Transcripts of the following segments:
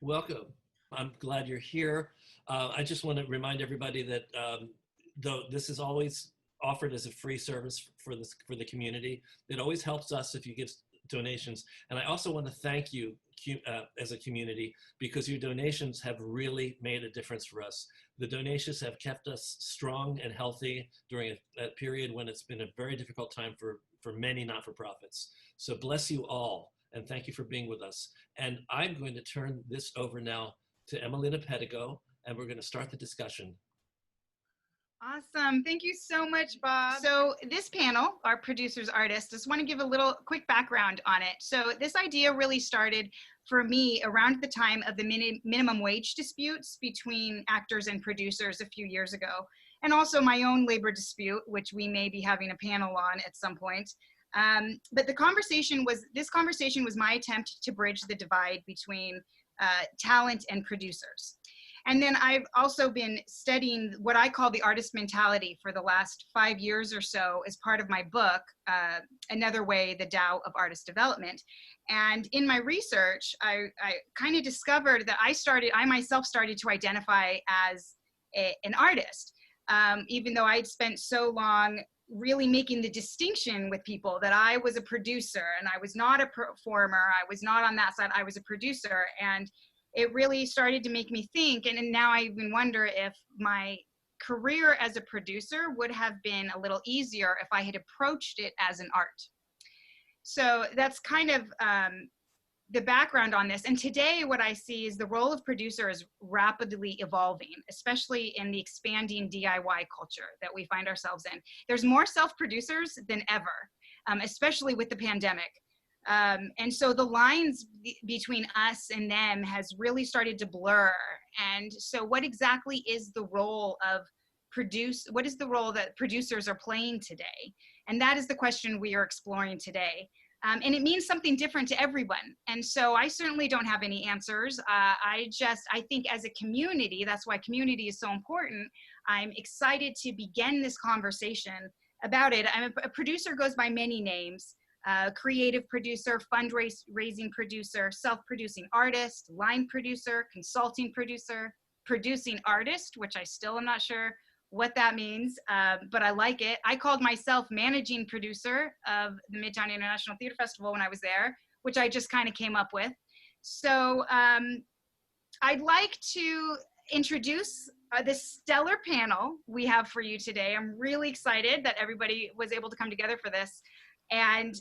Welcome. I'm glad you're here. I just want to remind everybody that though this is always offered as a free service for the community, it always helps us if you give donations. And I also want to thank you as a community, because your donations have really made a difference for us. The donations have kept us strong and healthy during a period when it's been a very difficult time for many not-for-profits. So bless you all, and thank you for being with us. And I'm going to turn this over now to Emileena Pedigo, and we're going to start the discussion. Awesome. Thank you so much, Bob. So this panel, our producers, artists, just want to give a little quick background on it. So this idea really started for me around the time of the minimum wage disputes between actors and producers a few years ago, and also my own labor dispute, which we may be having a panel on at some point. But this conversation was my attempt to bridge the divide between talent and producers. And then I've also been studying what I call the artist mentality for the last 5 years or so as part of my book, Another Way, The Tao of Artist Development. And in my research, I kind of discovered that I myself started to identify as an artist, even though I'd spent so long really making the distinction with people that I was a producer and I was not a performer, I was not on that side, I was a producer. And it really started to make me think, and now I even wonder if my career as a producer would have been a little easier if I had approached it as an art. So that's kind of the background on this. And today what I see is the role of producer is rapidly evolving, especially in the expanding DIY culture that we find ourselves in. There's more self-producers than ever, especially with the pandemic. And so the lines between us and them has really started to blur. And so what exactly is the role of what is the role that producers are playing today? And that is the question we are exploring today. And it means something different to everyone. And so I certainly don't have any answers. I think as a community, that's why community is so important. I'm excited to begin this conversation about it. A producer goes by many names. Creative producer, fundraising producer, self-producing artist, line producer, consulting producer, producing artist, which I still am not sure what that means, but I like it. I called myself managing producer of the Midtown International Theater Festival when I was there, which I just kind of came up with. So I'd like to introduce this stellar panel we have for you today. I'm really excited that everybody was able to come together for this. And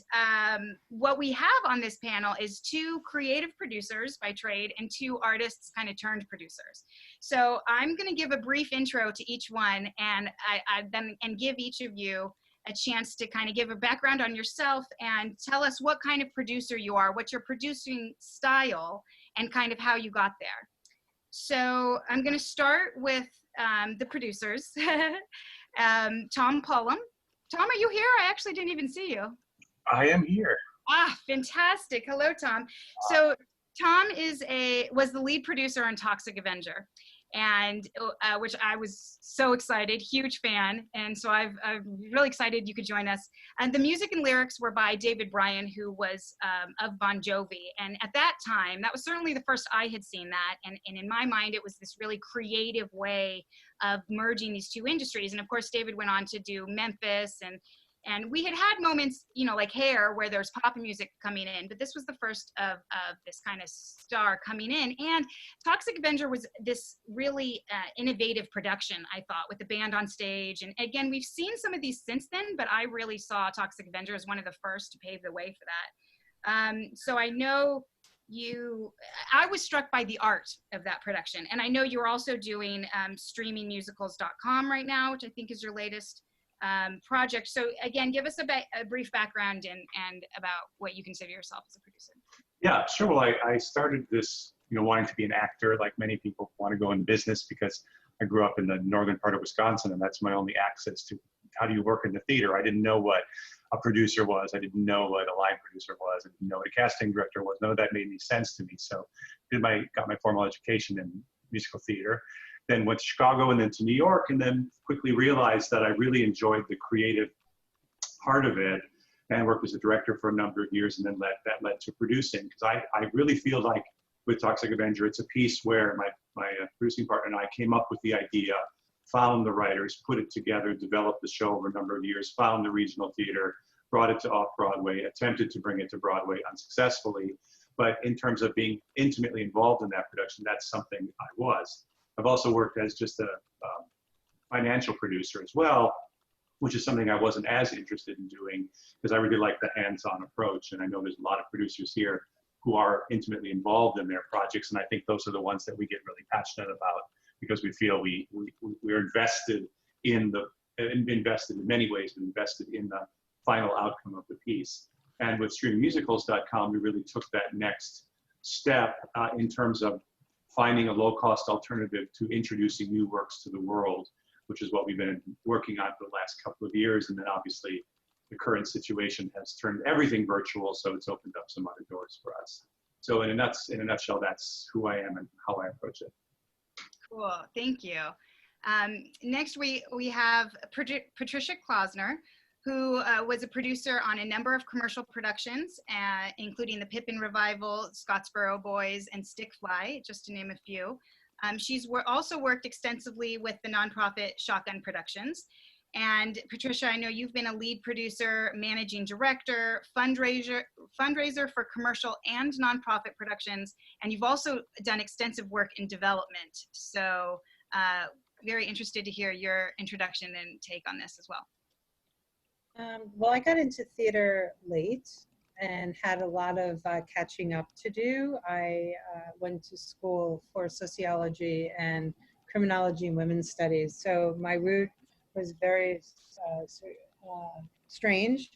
what we have on this panel is 2 creative producers by trade and 2 artists kind of turned producers. So I'm going to give a brief intro to each one, and and give each of you a chance to kind of give a background on yourself and tell us what kind of producer you are, what's your producing style, and kind of how you got there. So I'm going to start with the producers. Tom Polum. Tom, are you here? I actually didn't even see you. I am here. Ah, fantastic. Hello, Tom. So Tom was the lead producer on Toxic Avenger, and which I was so excited, huge fan. And so I'm really excited you could join us. And the music and lyrics were by David Bryan, who was of Bon Jovi. And at that time, that was certainly the first I had seen that. And in my mind, it was this really creative way of merging these 2 industries. And of course, David went on to do Memphis, and we had moments, like Hair, where there's pop music coming in, but this was the first of this kind of star coming in. And Toxic Avenger was this really innovative production, I thought, with the band on stage. And again, we've seen some of these since then, but I really saw Toxic Avenger as one of the first to pave the way for that. So I know I was struck by the art of that production. And I know you're also doing streamingmusicals.com right now, which I think is your latest project. So again, give us a brief background and about what you consider yourself as a producer. Yeah, sure. Well, I started this, wanting to be an actor, like many people want to go in business, because I grew up in the northern part of Wisconsin, and that's my only access to how do you work in the theater. I didn't know what a producer was. I didn't know what a line producer was. I didn't know what a casting director was. None of that made any sense to me. So got my formal education in musical theater, then went to Chicago and then to New York, and then quickly realized that I really enjoyed the creative part of it, and worked as a director for a number of years, and then that led to producing, because I really feel like with Toxic Avenger. It's a piece where my producing partner and I came up with the idea, found the writers, put it together, developed the show over a number of years, found the regional theater, brought it to off-Broadway, attempted to bring it to Broadway unsuccessfully. But in terms of being intimately involved in that production, that's something I was. I've also worked as just a financial producer as well, which is something I wasn't as interested in doing because I really like the hands-on approach. And I know there's a lot of producers here who are intimately involved in their projects. And I think those are the ones that we get really passionate about because we feel we're invested in invested in many ways, but invested in the final outcome of the piece. And with streamingmusicals.com, we really took that next step in terms of finding a low-cost alternative to introducing new works to the world, which is what we've been working on for the last couple of years. And then obviously the current situation has turned everything virtual, so it's opened up some other doors for us. So in a nutshell, that's who I am and how I approach it. Cool, thank you. Next, we have Patricia Klausner, who was a producer on a number of commercial productions, including the Pippin revival, Scottsboro Boys, and Stick Fly, just to name a few. She's also worked extensively with the nonprofit Shotgun Productions. And Patricia, I know you've been a lead producer, managing director, fundraiser for commercial and nonprofit productions, and you've also done extensive work in development. So very interested to hear your introduction and take on this as well. Well, I got into theater late and had a lot of catching up to do. I went to school for sociology and criminology and women's studies. So my route was very strange,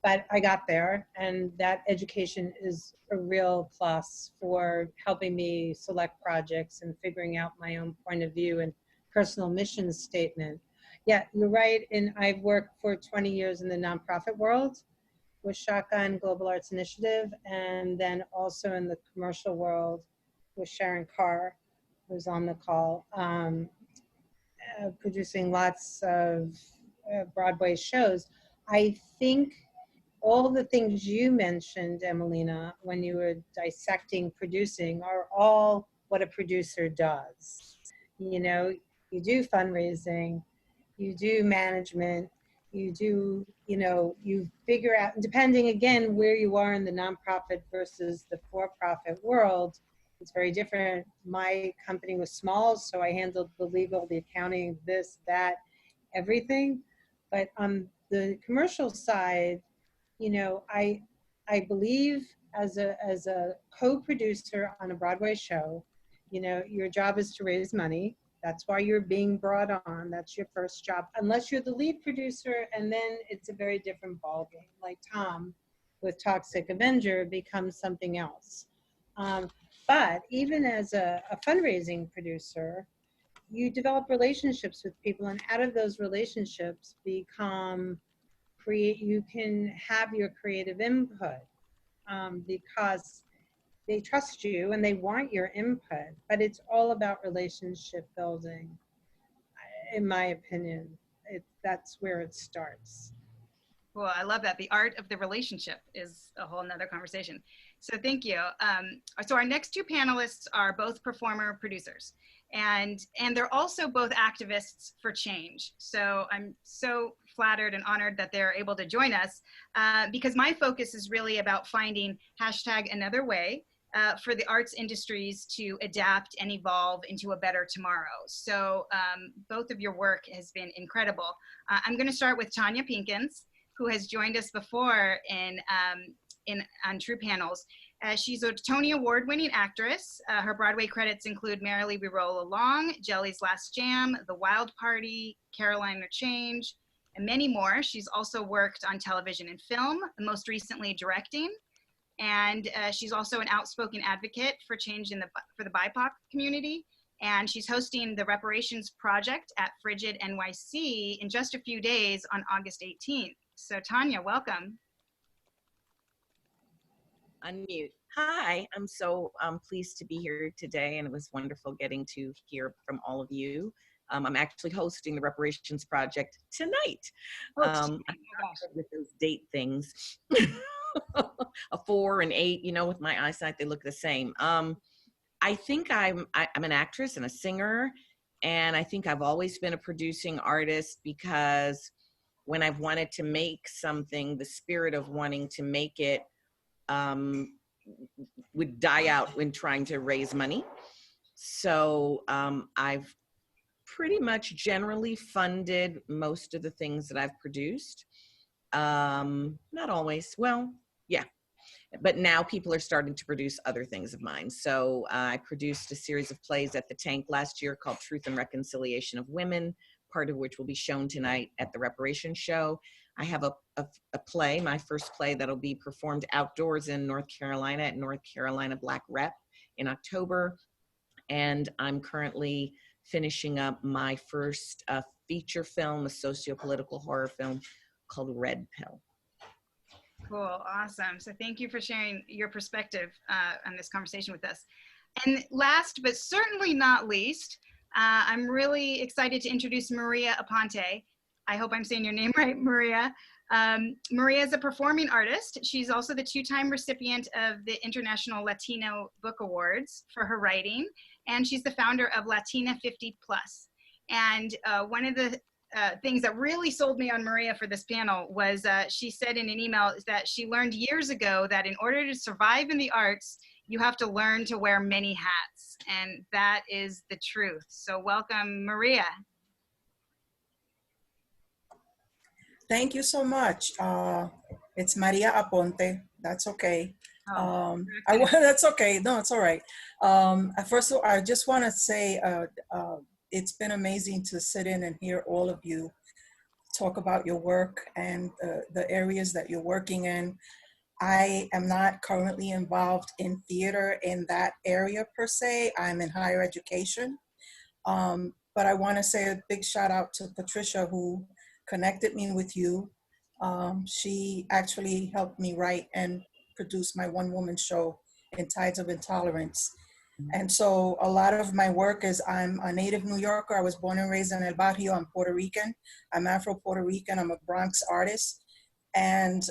but I got there, and that education is a real plus for helping me select projects and figuring out my own point of view and personal mission statement. Yeah, you're right, and I've worked for 20 years in the nonprofit world with Shotgun Global Arts Initiative, and then also in the commercial world with Sharon Carr, who's on the call, producing lots of Broadway shows. I think all the things you mentioned, Emileena, when you were dissecting producing are all what a producer does. You know, you do fundraising, you do management, you do, you know, you figure out, depending again where you are in the nonprofit versus the for-profit world, it's very different. My company was small, so I handled the legal, the accounting, this, that, everything. But on the commercial side, you know, I believe as a co-producer on a Broadway show, you know, your job is to raise money. That's why you're being brought on. That's your first job, unless you're the lead producer, and then it's a very different ballgame. Like Tom with Toxic Avenger becomes something else. But even as a fundraising producer, you develop relationships with people, and out of those relationships you can have your creative input because they trust you and they want your input, but it's all about relationship building, in my opinion. That's where it starts. Well, I love that. The art of the relationship is a whole nother conversation. So thank you. So our next two panelists are both performer producers, and they're also both activists for change. So I'm so flattered and honored that they're able to join us because my focus is really about finding #AnotherWay for the arts industries to adapt and evolve into a better tomorrow. So both of your work has been incredible. I'm going to start with Tonya Pinkins, who has joined us before on True Panels. She's a Tony Award-winning actress. Her Broadway credits include Merrily We Roll Along, Jelly's Last Jam, The Wild Party, Caroline or Change, and many more. She's also worked on television and film, most recently directing. And she's also an outspoken advocate for change for the BIPOC community. And she's hosting the Reparations Project at Frigid NYC in just a few days on August 18th. So Tonya, welcome. Unmute. Hi, I'm so pleased to be here today, and it was wonderful getting to hear from all of you. I'm actually hosting the Reparations Project tonight. With those date things, a 4 and 8, you know, with my eyesight, they look the same. I think I'm an actress and a singer, and I think I've always been a producing artist because when I've wanted to make something, the spirit of wanting to make it would die out when trying to raise money. So I've pretty much generally funded most of the things that I've produced. Not always, well, yeah. But now people are starting to produce other things of mine. So I produced a series of plays at the Tank last year called Truth and Reconciliation of Women, part of which will be shown tonight at the Reparations Show. I have a play, my first play, that'll be performed outdoors in North Carolina at North Carolina Black Rep in October. And I'm currently finishing up my first feature film, a socio-political horror film called Red Pill. Cool, awesome. So thank you for sharing your perspective on this conversation with us. And last, but certainly not least, I'm really excited to introduce Maria Aponte. I hope I'm saying your name right, Maria. Maria is a performing artist. She's also the two-time recipient of the International Latino Book Awards for her writing, and she's the founder of Latina 50 Plus. And one of the things that really sold me on Maria for this panel was she said in an email that she learned years ago that in order to survive in the arts, you have to learn to wear many hats. And that is the truth. So welcome, Maria. Thank you so much. It's Maria Aponte. That's okay. That's okay. No, it's all right. First of all, I just want to say it's been amazing to sit in and hear all of you talk about your work and the areas that you're working in. I am not currently involved in theater in that area per se. I'm in higher education. But I want to say a big shout out to Patricia, who connected me with you. She actually helped me write and produce my one-woman show, Tides of Intolerance. And so a lot of my work is, I'm a native New Yorker. I was born and raised in El Barrio. I'm Puerto Rican. I'm Afro-Puerto Rican. I'm a Bronx artist. And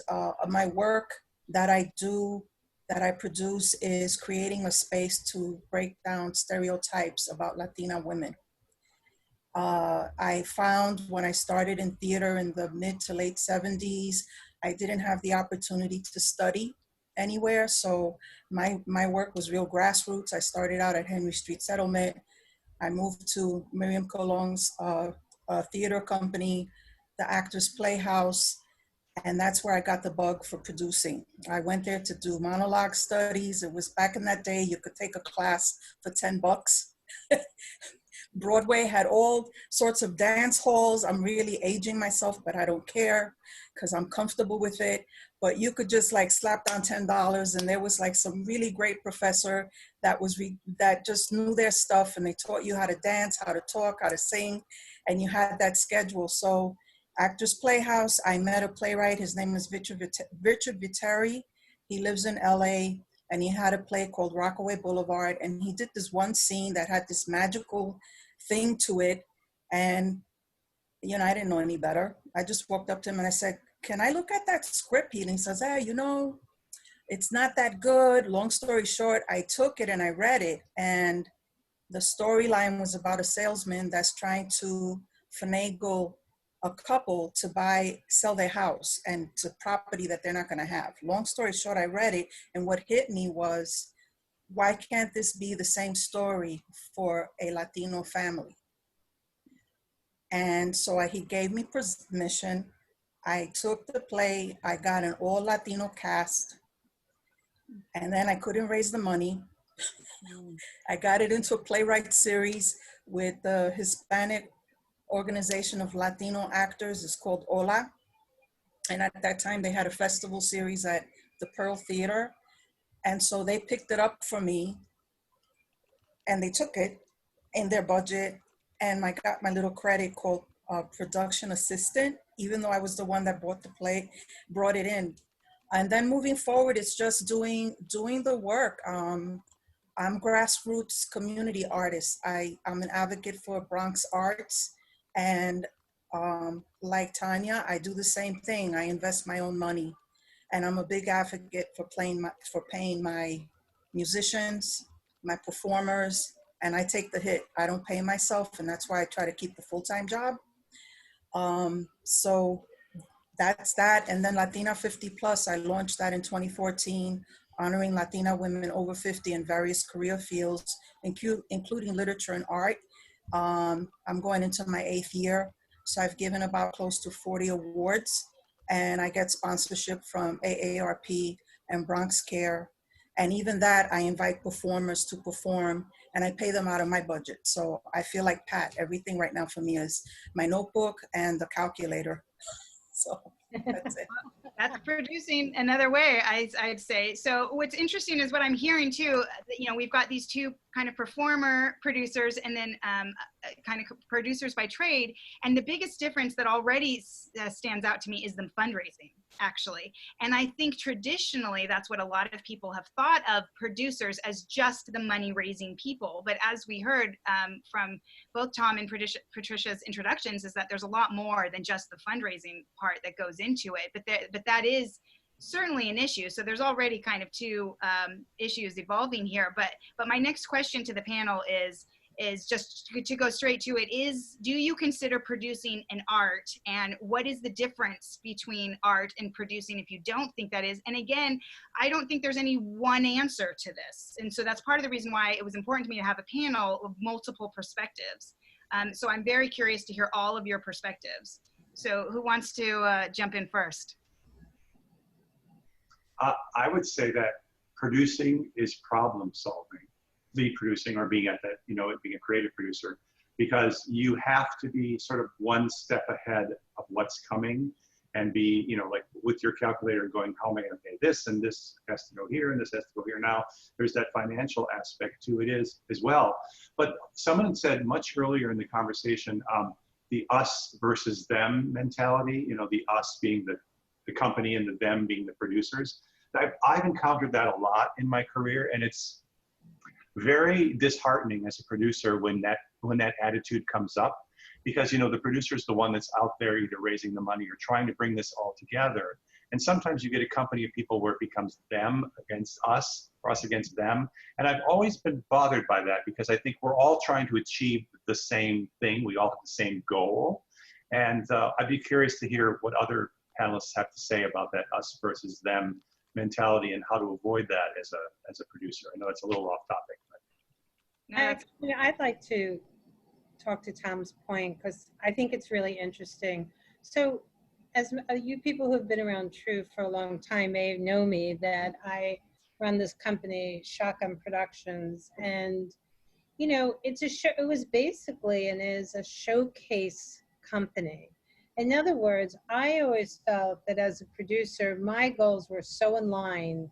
my work that I do, that I produce, is creating a space to break down stereotypes about Latina women. I found when I started in theater in the mid to late 70s, I didn't have the opportunity to study anywhere. So my work was real grassroots. I started out at Henry Street Settlement. I moved to Miriam Colon's theater company, the Actors Playhouse, and that's where I got the bug for producing. I went there to do monologue studies. It was back in that day, you could take a class for $10. Broadway had all sorts of dance halls. I'm really aging myself, but I don't care because I'm comfortable with it. But you could just like slap down $10, and there was like some really great professor that that just knew their stuff, and they taught you how to dance, how to talk, how to sing, and you had that schedule. So Actors Playhouse, I met a playwright. His name is Richard Viteri. He lives in LA, and he had a play called Rockaway Boulevard, and he did this one scene that had this magical thing to it. And, you know, I didn't know any better. I just walked up to him and I said, "Can I look at that script?" And he says, "Hey, you know, it's not that good." Long story short, I took it and I read it. And the storyline was about a salesman that's trying to finagle a couple to sell their house and to property that they're not going to have. Long story short, I read it. And what hit me was, why can't this be the same story for a Latino family? And so he gave me permission. I took the play. I got an all Latino cast. And then I couldn't raise the money. I got it into a playwright series with the Hispanic Organization of Latino Actors. It's called Hola. And at that time, they had a festival series at the Pearl Theater. And so they picked it up for me, and they took it in their budget, and I got my little credit called production assistant, even though I was the one that bought the play, brought it in. And then moving forward, it's just doing the work. I'm grassroots community artist. I'm an advocate for Bronx arts, and like Tonya, I do the same thing. I invest my own money. And I'm a big advocate for paying my musicians, my performers, and I take the hit. I don't pay myself, and that's why I try to keep the full-time job. So that's that. And then Latina 50 Plus, I launched that in 2014, honoring Latina women over 50 in various career fields, including literature and art. I'm going into my 8th year, so I've given about close to 40 awards, and I get sponsorship from AARP and Bronx Care. And even that, I invite performers to perform, and I pay them out of my budget. So I feel like Pat, everything right now for me is my notebook and the calculator. So that's it. That's producing another way, I'd say. So what's interesting is what I'm hearing too, you know, we've got these two kind of performer producers and then kind of producers by trade. And the biggest difference that already stands out to me is the fundraising, actually. And I think traditionally, that's what a lot of people have thought of producers as just the money raising people. But as we heard from both Tom and Patricia's introductions, is that there's a lot more than just the fundraising part that goes into it. But that is certainly an issue. So there's already kind of two issues evolving here. But my next question to the panel is just to go straight to it is, do you consider producing an art? And what is the difference between art and producing if you don't think that is? And again, I don't think there's any one answer to this. And so that's part of the reason why it was important to me to have a panel of multiple perspectives. So I'm very curious to hear all of your perspectives. So who wants to jump in first? I would say that producing is problem solving, lead producing or being at that, you know, being a creative producer, because you have to be sort of one step ahead of what's coming and be, you know, like with your calculator going, how am I going to pay this? And this has to go here and this has to go here. Now there's that financial aspect to it as well. But someone said much earlier in the conversation, the us versus them mentality, you know, the us being the company and the them being the producers. I've encountered that a lot in my career, and it's very disheartening as a producer when that attitude comes up, because, you know, the producer is the one that's out there either raising the money or trying to bring this all together. And sometimes you get a company of people where it becomes them against us, or us against them. And I've always been bothered by that, because I think we're all trying to achieve the same thing. We all have the same goal. And I'd be curious to hear what other panelists have to say about that us versus them mentality and how to avoid that as a producer. I know it's a little off topic. But. I'd like to talk to Tom's point, because I think it's really interesting. So as you people who have been around TRU for a long time may know me, that I run this company, Shotgun Productions, and, you know, it's a show, it was basically and is a showcase company. In other words, I always felt that as a producer, my goals were so in line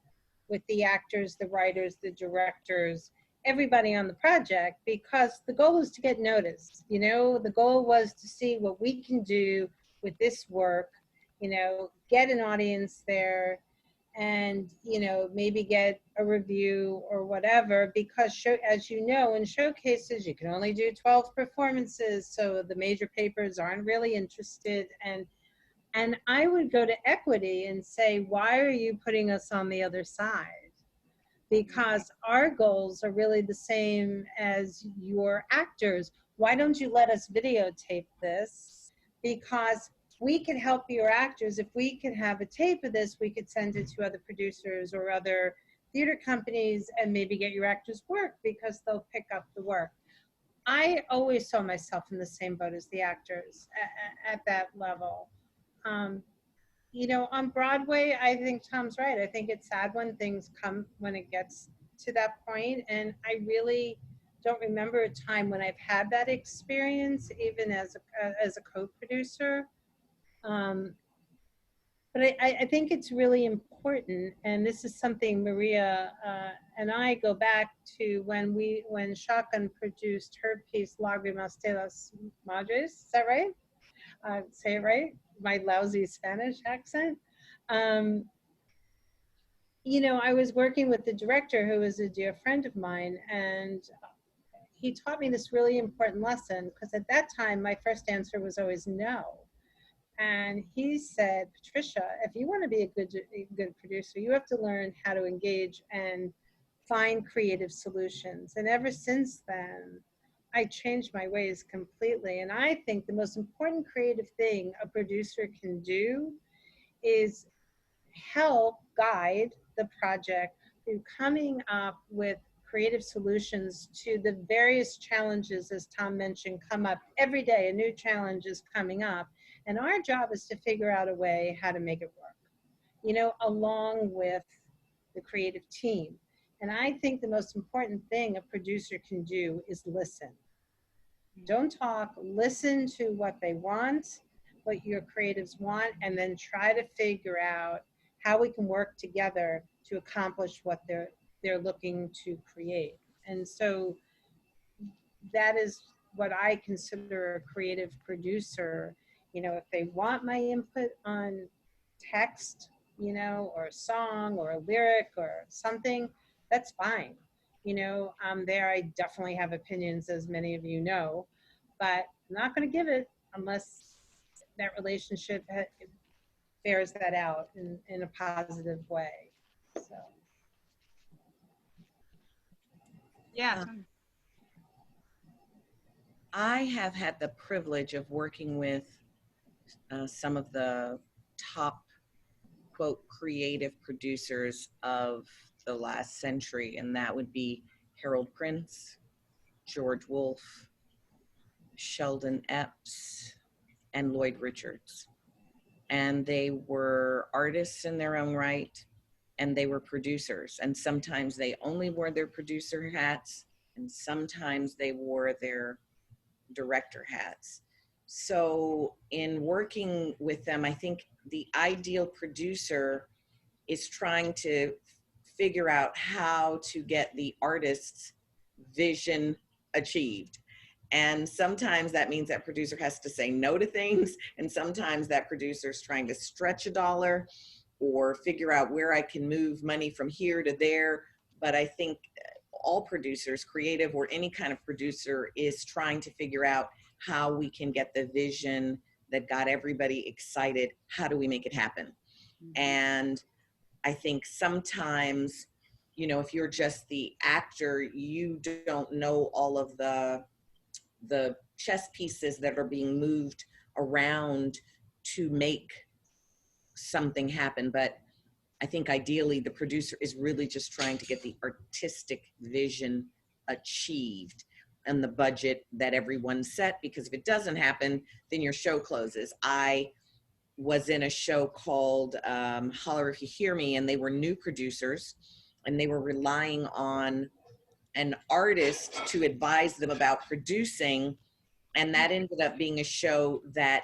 with the actors, the writers, the directors, everybody on the project, because the goal was to get noticed. You know, the goal was to see what we can do with this work, you know, get an audience there, and, you know, maybe get a review or whatever, because as you know, in showcases, you can only do 12 performances. So the major papers aren't really interested. And I would go to Equity and say, why are you putting us on the other side? Because our goals are really the same as your actors. Why don't you let us videotape this? Because we could help your actors. If we could have a tape of this, we could send it to other producers or other theater companies and maybe get your actors work, because they'll pick up the work. I always saw myself in the same boat as the actors at that level. You know, on Broadway, I think Tom's right. I think it's sad when things come, when it gets to that point. And I really don't remember a time when I've had that experience, even as a co-producer. But I think it's really important, and this is something Maria and I go back to when Shotgun produced her piece Lágrimas de las Madres. Is that right? Say it right? My lousy Spanish accent. You know, I was working with the director, who is a dear friend of mine, and he taught me this really important lesson, because at that time my first answer was always no. And he said, Patricia, if you want to be a good producer, you have to learn how to engage and find creative solutions. And ever since then, I changed my ways completely. And I think the most important creative thing a producer can do is help guide the project through coming up with creative solutions to the various challenges, as Tom mentioned, come up every day. A new challenge is coming up. And our job is to figure out a way how to make it work, you know, along with the creative team. And I think the most important thing a producer can do is listen. Don't talk, listen to what they want, what your creatives want, and then try to figure out how we can work together to accomplish what they're looking to create. And so that is what I consider a creative producer. You know, if they want my input on text, you know, or a song or a lyric or something, that's fine. You know, there I definitely have opinions, as many of you know, but I'm not going to give it unless that relationship bears that out in a positive way. So. Yeah. I have had the privilege of working with some of the top, quote, creative producers of the last century, and that would be Harold Prince, George Wolfe, Sheldon Epps, and Lloyd Richards. And they were artists in their own right, and they were producers. And sometimes they only wore their producer hats, and sometimes they wore their director hats. So in working with them, I think the ideal producer is trying to figure out how to get the artist's vision achieved. And sometimes that means that producer has to say no to things, and sometimes that producer is trying to stretch a dollar or figure out where I can move money from here to there. But I think all producers, creative or any kind of producer, is trying to figure out how we can get the vision that got everybody excited. How do we make it happen? Mm-hmm. And I think sometimes, you know, if you're just the actor, you don't know all of the chess pieces that are being moved around to make something happen. But I think ideally the producer is really just trying to get the artistic vision achieved and the budget that everyone set, because if it doesn't happen, then your show closes. I was in a show called Holler If You Hear Me, and they were new producers, and they were relying on an artist to advise them about producing, and that ended up being a show that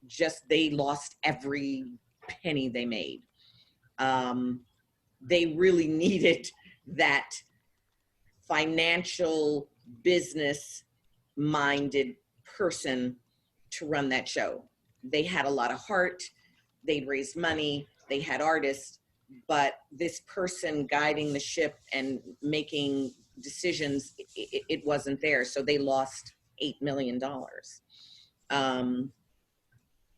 just, they lost every penny they made. They really needed that financial, business-minded person to run that show. They had a lot of heart, they'd raised money, they had artists, but this person guiding the ship and making decisions, it wasn't there. So they lost $8 million.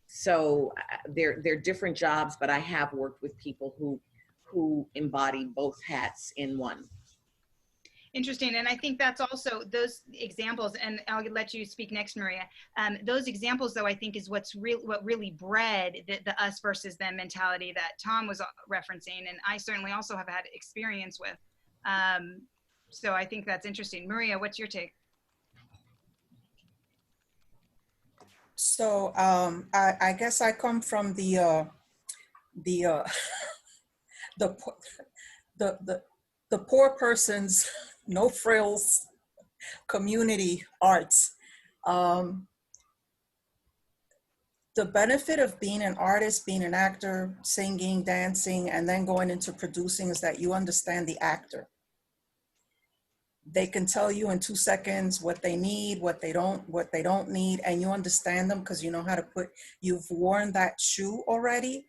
So they're different jobs, but I have worked with people who embody both hats in one. Interesting. And I think that's also those examples, and I'll let you speak next, Maria. Those examples, though, I think is what really bred the us versus them mentality that Tom was referencing, and I certainly also have had experience with. So I think that's interesting. Maria, what's your take? So I guess I come from the poor person's no frills community arts. The benefit of being an artist, being an actor, singing, dancing, and then going into producing is that you understand the actor. They can tell you in 2 seconds what they need, what they don't need, and you understand them because you know how to you've worn that shoe already.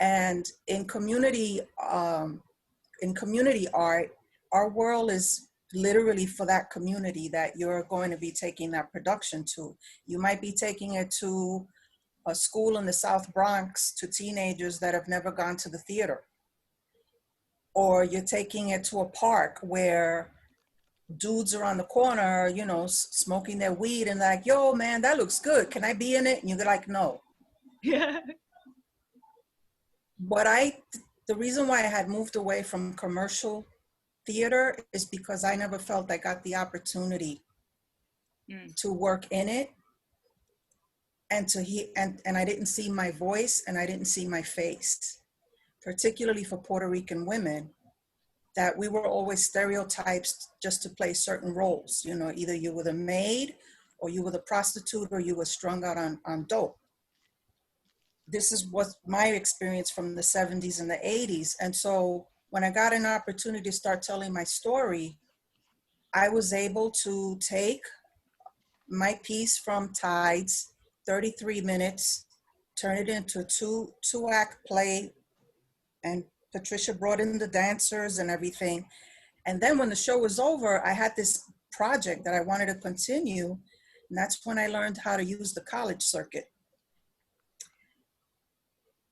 And in community art, our world is literally for that community that you're going to be taking that production to. You might be taking it to a school in the South Bronx to teenagers that have never gone to the theater. or you're taking it to a park where dudes are on the corner, you know, smoking their weed and like, yo, man, that looks good. Can I be in it? And you're like, no. Yeah. But the reason why I had moved away from commercial theater is because I never felt I got the opportunity to work in it and to hear, and I didn't see my voice and I didn't see my face, particularly for Puerto Rican women, that we were always stereotypes just to play certain roles. You know, either you were the maid or you were the prostitute or you were strung out on dope. This was my experience from the 70s and the 80s. And so when I got an opportunity to start telling my story, I was able to take my piece from Tides, 33 minutes, turn it into a two-act play. And Patricia brought in the dancers and everything. And then when the show was over, I had this project that I wanted to continue. And that's when I learned how to use the college circuit.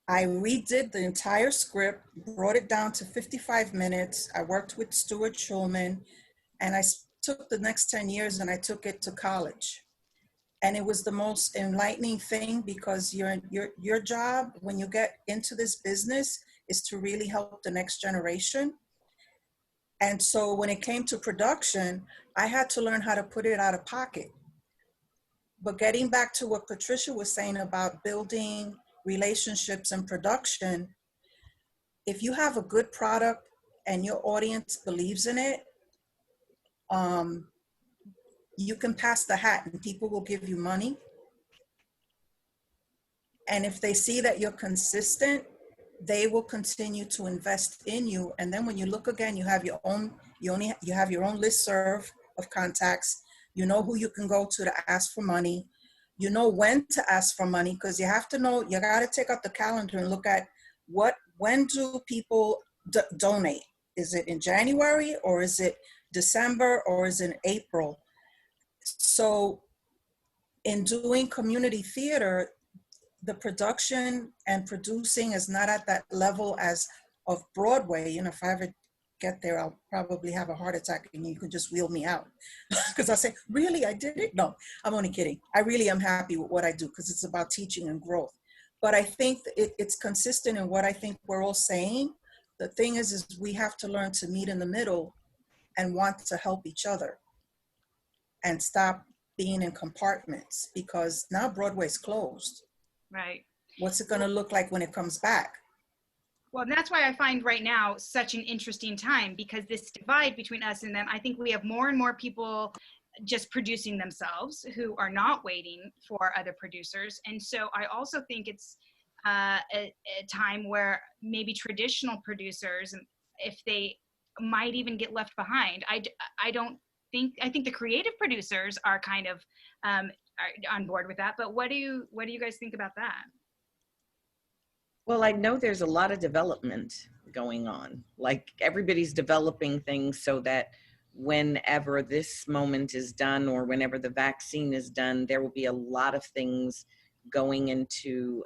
I redid the entire script, brought it down to 55 minutes. I worked with Stuart Schulman, and I took the next 10 years and I took it to college. And it was the most enlightening thing, because your job when you get into this business is to really help the next generation. And so when it came to production, I had to learn how to put it out of pocket. But getting back to what Patricia was saying about building relationships and production, if you have a good product and your audience believes in it, you can pass the hat and people will give you money. And if they see that you're consistent, they will continue to invest in you. And then when you look again, you have your own, you have your own listserv of contacts. You know who you can go to ask for money. You know when to ask for money, because you have to know, you got to take out the calendar and look at when do people donate? Is it in January, or is it December, or is it April? So in doing community theater, the production and producing is not at that level as of Broadway. You know, if I ever get there, I'll probably have a heart attack and you can just wheel me out. Because I say, really, I did it? No, I'm only kidding. I really am happy with what I do because it's about teaching and growth. But I think it's consistent in what I think we're all saying. The thing is we have to learn to meet in the middle and want to help each other and stop being in compartments, because now Broadway's closed. Right. What's it going to look like when it comes back? Well, that's why I find right now such an interesting time, because this divide between us and them, I think we have more and more people just producing themselves who are not waiting for other producers. And so I also think it's a time where maybe traditional producers, if they might even get left behind. I think the creative producers are kind of are on board with that. But what do you guys think about that? Well, I know there's a lot of development going on. Like, everybody's developing things so that whenever this moment is done or whenever the vaccine is done, there will be a lot of things going into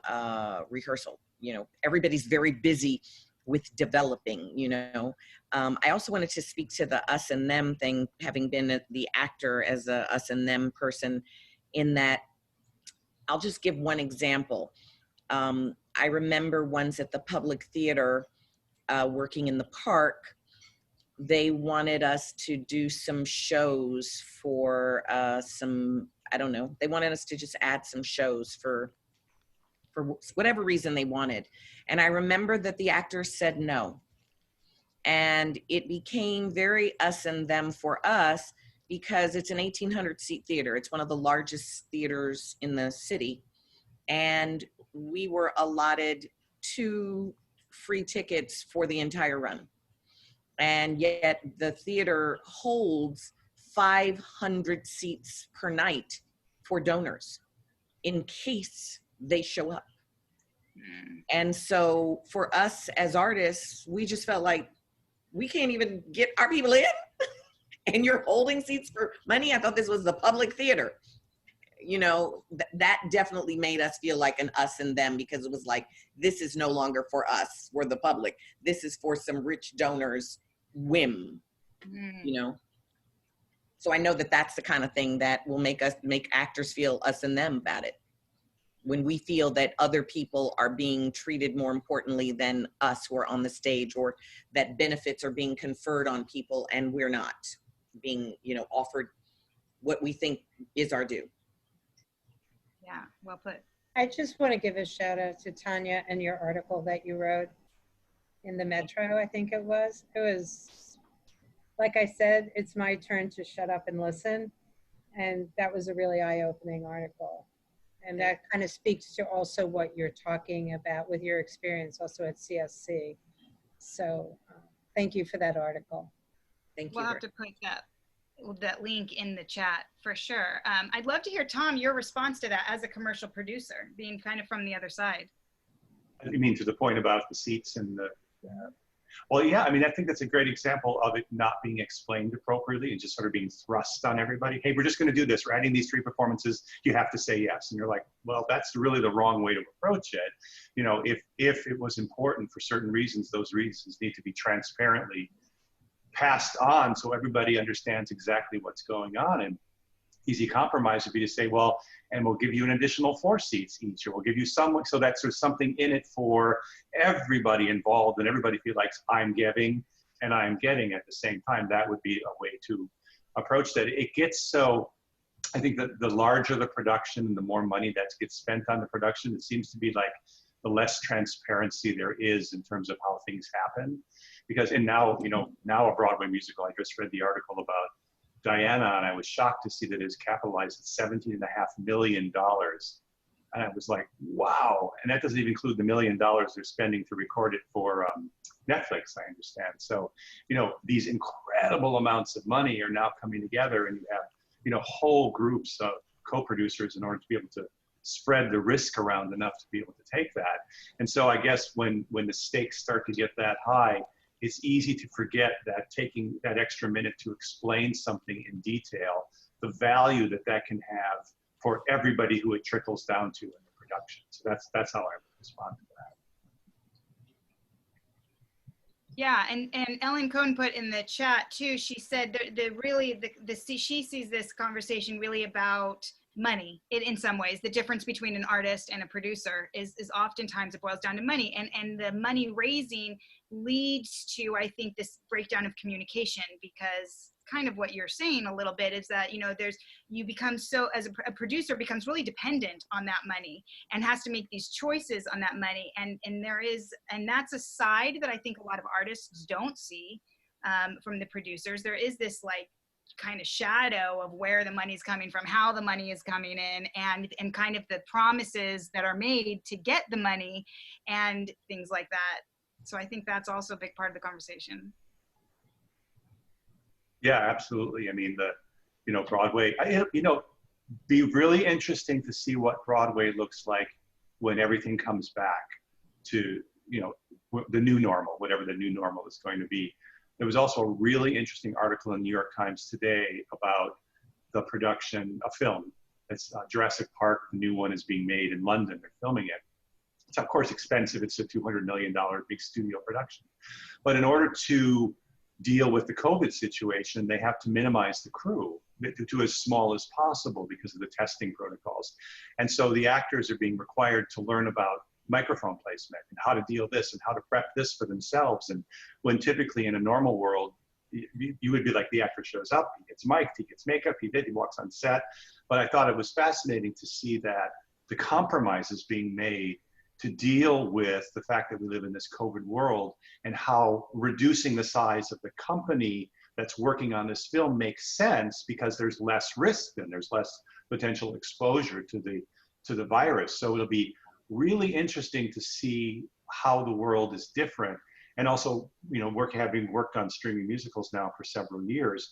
rehearsal. You know, everybody's very busy with developing, you know. I also wanted to speak to the us and them thing, having been the actor as a us and them person, in that I'll just give one example. I remember once at the Public Theater, working in the park, they wanted us to do some shows for I don't know, they wanted us to just add some shows for whatever reason they wanted. And I remember that the actors said no. And it became very us and them for us, because it's an 1,800 seat theater. It's one of the largest theaters in the city. And we were allotted 2 free tickets for the entire run. And yet the theater holds 500 seats per night for donors in case they show up. And so for us as artists, we just felt like we can't even get our people in and you're holding seats for money. I thought this was the Public Theater. you know, that definitely made us feel like an us and them, because it was like, this is no longer for us, we're the public. This is for some rich donors' whim, you know? So I know that that's the kind of thing that will make actors feel us and them about it. When we feel that other people are being treated more importantly than us who are on the stage, or that benefits are being conferred on people and we're not being, you know, offered what we think is our due. Yeah, well put. I just want to give a shout out to Tonya and your article that you wrote in the Metro, I think it was. It was, like I said, it's my turn to shut up and listen. And that was a really eye-opening article. And that kind of speaks to also what you're talking about with your experience also at CSC. So thank you for that article. Thank you. We'll have to put that link in the chat for sure. I'd love to hear, Tom, your response to that as a commercial producer, being kind of from the other side. You mean to the point about the seats and the, well, yeah, I mean, I think that's a great example of it not being explained appropriately and just sort of being thrust on everybody. Hey, we're just going to do this. We're adding these 3 performances. You have to say yes. And you're like, well, that's really the wrong way to approach it. You know, if it was important for certain reasons, those reasons need to be transparently passed on so everybody understands exactly what's going on. And easy compromise would be to say, well, and we'll give you an additional 4 seats each, or we'll give you some, so that there's something in it for everybody involved and everybody feels like I'm giving and I'm getting at the same time. That would be a way to approach that. It gets so, I think that the larger the production and the more money that gets spent on the production, it seems to be like the less transparency there is in terms of how things happen. Because, and now, you know, now a Broadway musical, I just read the article about Diana, and I was shocked to see that it is capitalized at $17.5 million. And I was like, wow. And that doesn't even include the $1 million they're spending to record it for Netflix, I understand. So, you know, these incredible amounts of money are now coming together, and you have, you know, whole groups of co-producers in order to be able to spread the risk around enough to be able to take that. And so I guess when the stakes start to get that high, it's easy to forget that taking that extra minute to explain something in detail, the value that that can have for everybody who it trickles down to in the production. So that's how I would respond to that. Yeah, and Ellen Cohn put in the chat too, she said she sees this conversation really about money in some ways. The difference between an artist and a producer is oftentimes it boils down to money, and the money raising leads to, I think, this breakdown of communication, because kind of what you're saying a little bit is that, you know, you become so, as a producer becomes really dependent on that money and has to make these choices on that money, and that's a side that I think a lot of artists don't see from the producers. There is this like kind of shadow of where the money is coming from, how the money is coming in, and kind of the promises that are made to get the money and things like that. So I think that's also a big part of the conversation. Yeah, absolutely. I mean, Broadway, be really interesting to see what Broadway looks like when everything comes back to, the new normal, whatever the new normal is going to be. There was also a really interesting article in New York Times today about the production of film. It's Jurassic Park, the new one is being made in London. They're filming it. It's of course expensive. It's a $200 million big studio production. But in order to deal with the COVID situation, they have to minimize the crew to as small as possible because of the testing protocols. And so the actors are being required to learn about microphone placement and how to deal this and how to prep this for themselves. And when typically in a normal world, you would be like, the actor shows up, he gets mic'd, he gets makeup, he walks on set. But I thought it was fascinating to see that the compromises being made to deal with the fact that we live in this COVID world, and how reducing the size of the company that's working on this film makes sense because there's less risk and there's less potential exposure to the virus. So it'll be really interesting to see how the world is different. And also, having worked on streaming musicals now for several years,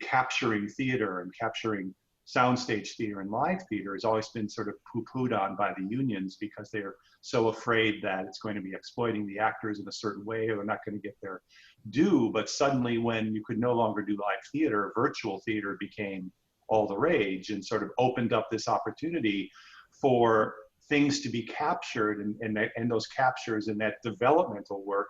capturing theater and capturing soundstage theater and live theater has always been sort of poo-pooed on by the unions because they're so afraid that it's going to be exploiting the actors in a certain way, or they're not going to get their due. But suddenly when you could no longer do live theater, virtual theater became all the rage, and sort of opened up this opportunity for things to be captured, and those captures and that developmental work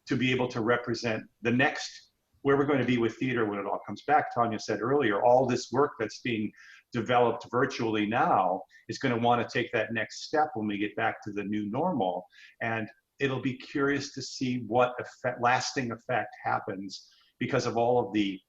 to be able to represent the next, where we're going to be with theater when it all comes back. Tonya said earlier, all this work that's being developed virtually now is going to want to take that next step when we get back to the new normal. And it'll be curious to see what lasting effect happens because of all of the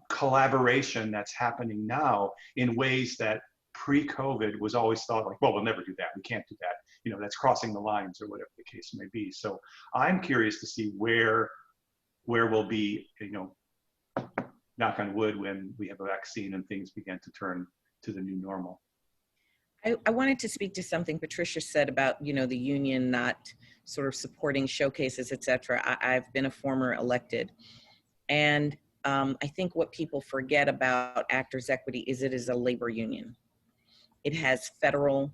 collaboration that's happening now in ways that pre-COVID was always thought like, well, we'll never do that. We can't do that. You know, that's crossing the lines or whatever the case may be. So I'm curious to see where we'll be, you know, knock on wood, when we have a vaccine and things begin to turn to the new normal. I wanted to speak to something Patricia said about, you know, the union not sort of supporting showcases, et cetera. I've been a former elected. And I think what people forget about Actors Equity is it is a labor union. It has federal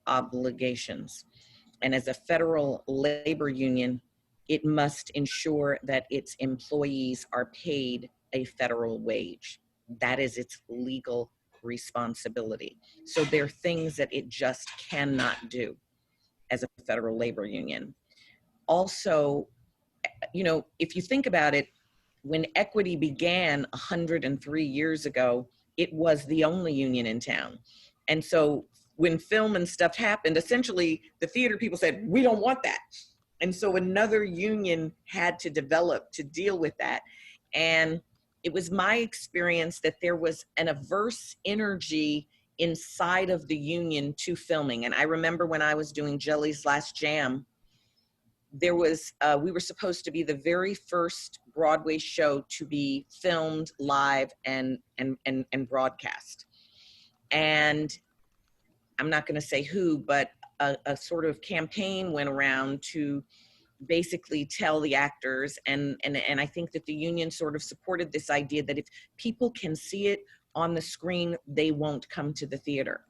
obligations. And as a federal labor union, it must ensure that its employees are paid a federal wage. That is its legal responsibility. So there are things that it just cannot do as a federal labor union. Also, you know, if you think about it, when Equity began 103 years ago, it was the only union in town. And so when film and stuff happened, essentially the theater people said, we don't want that. And so another union had to develop to deal with that. And it was my experience that there was an averse energy inside of the union to filming. And I remember when I was doing Jelly's Last Jam, there was, we were supposed to be the very first Broadway show to be filmed live and broadcast. And I'm not gonna say who, but a sort of campaign went around to basically tell the actors, and I think that the union sort of supported this idea that if people can see it on the screen, they won't come to the theater.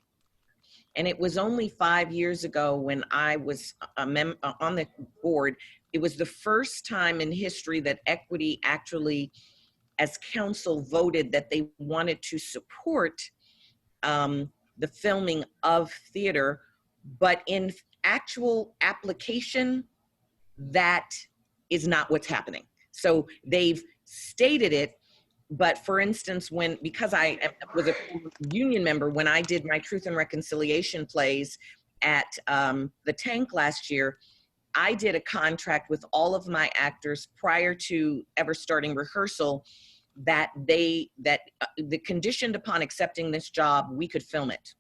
And it was only 5 years ago when I was on the board, it was the first time in history that Equity actually, as council, voted that they wanted to support the filming of theater, but in actual application, that is not what's happening. So they've stated it, but for instance, because I was a union member, when I did my Truth and Reconciliation plays at the Tank last year, I did a contract with all of my actors prior to ever starting rehearsal that the conditioned upon accepting this job, we could film it.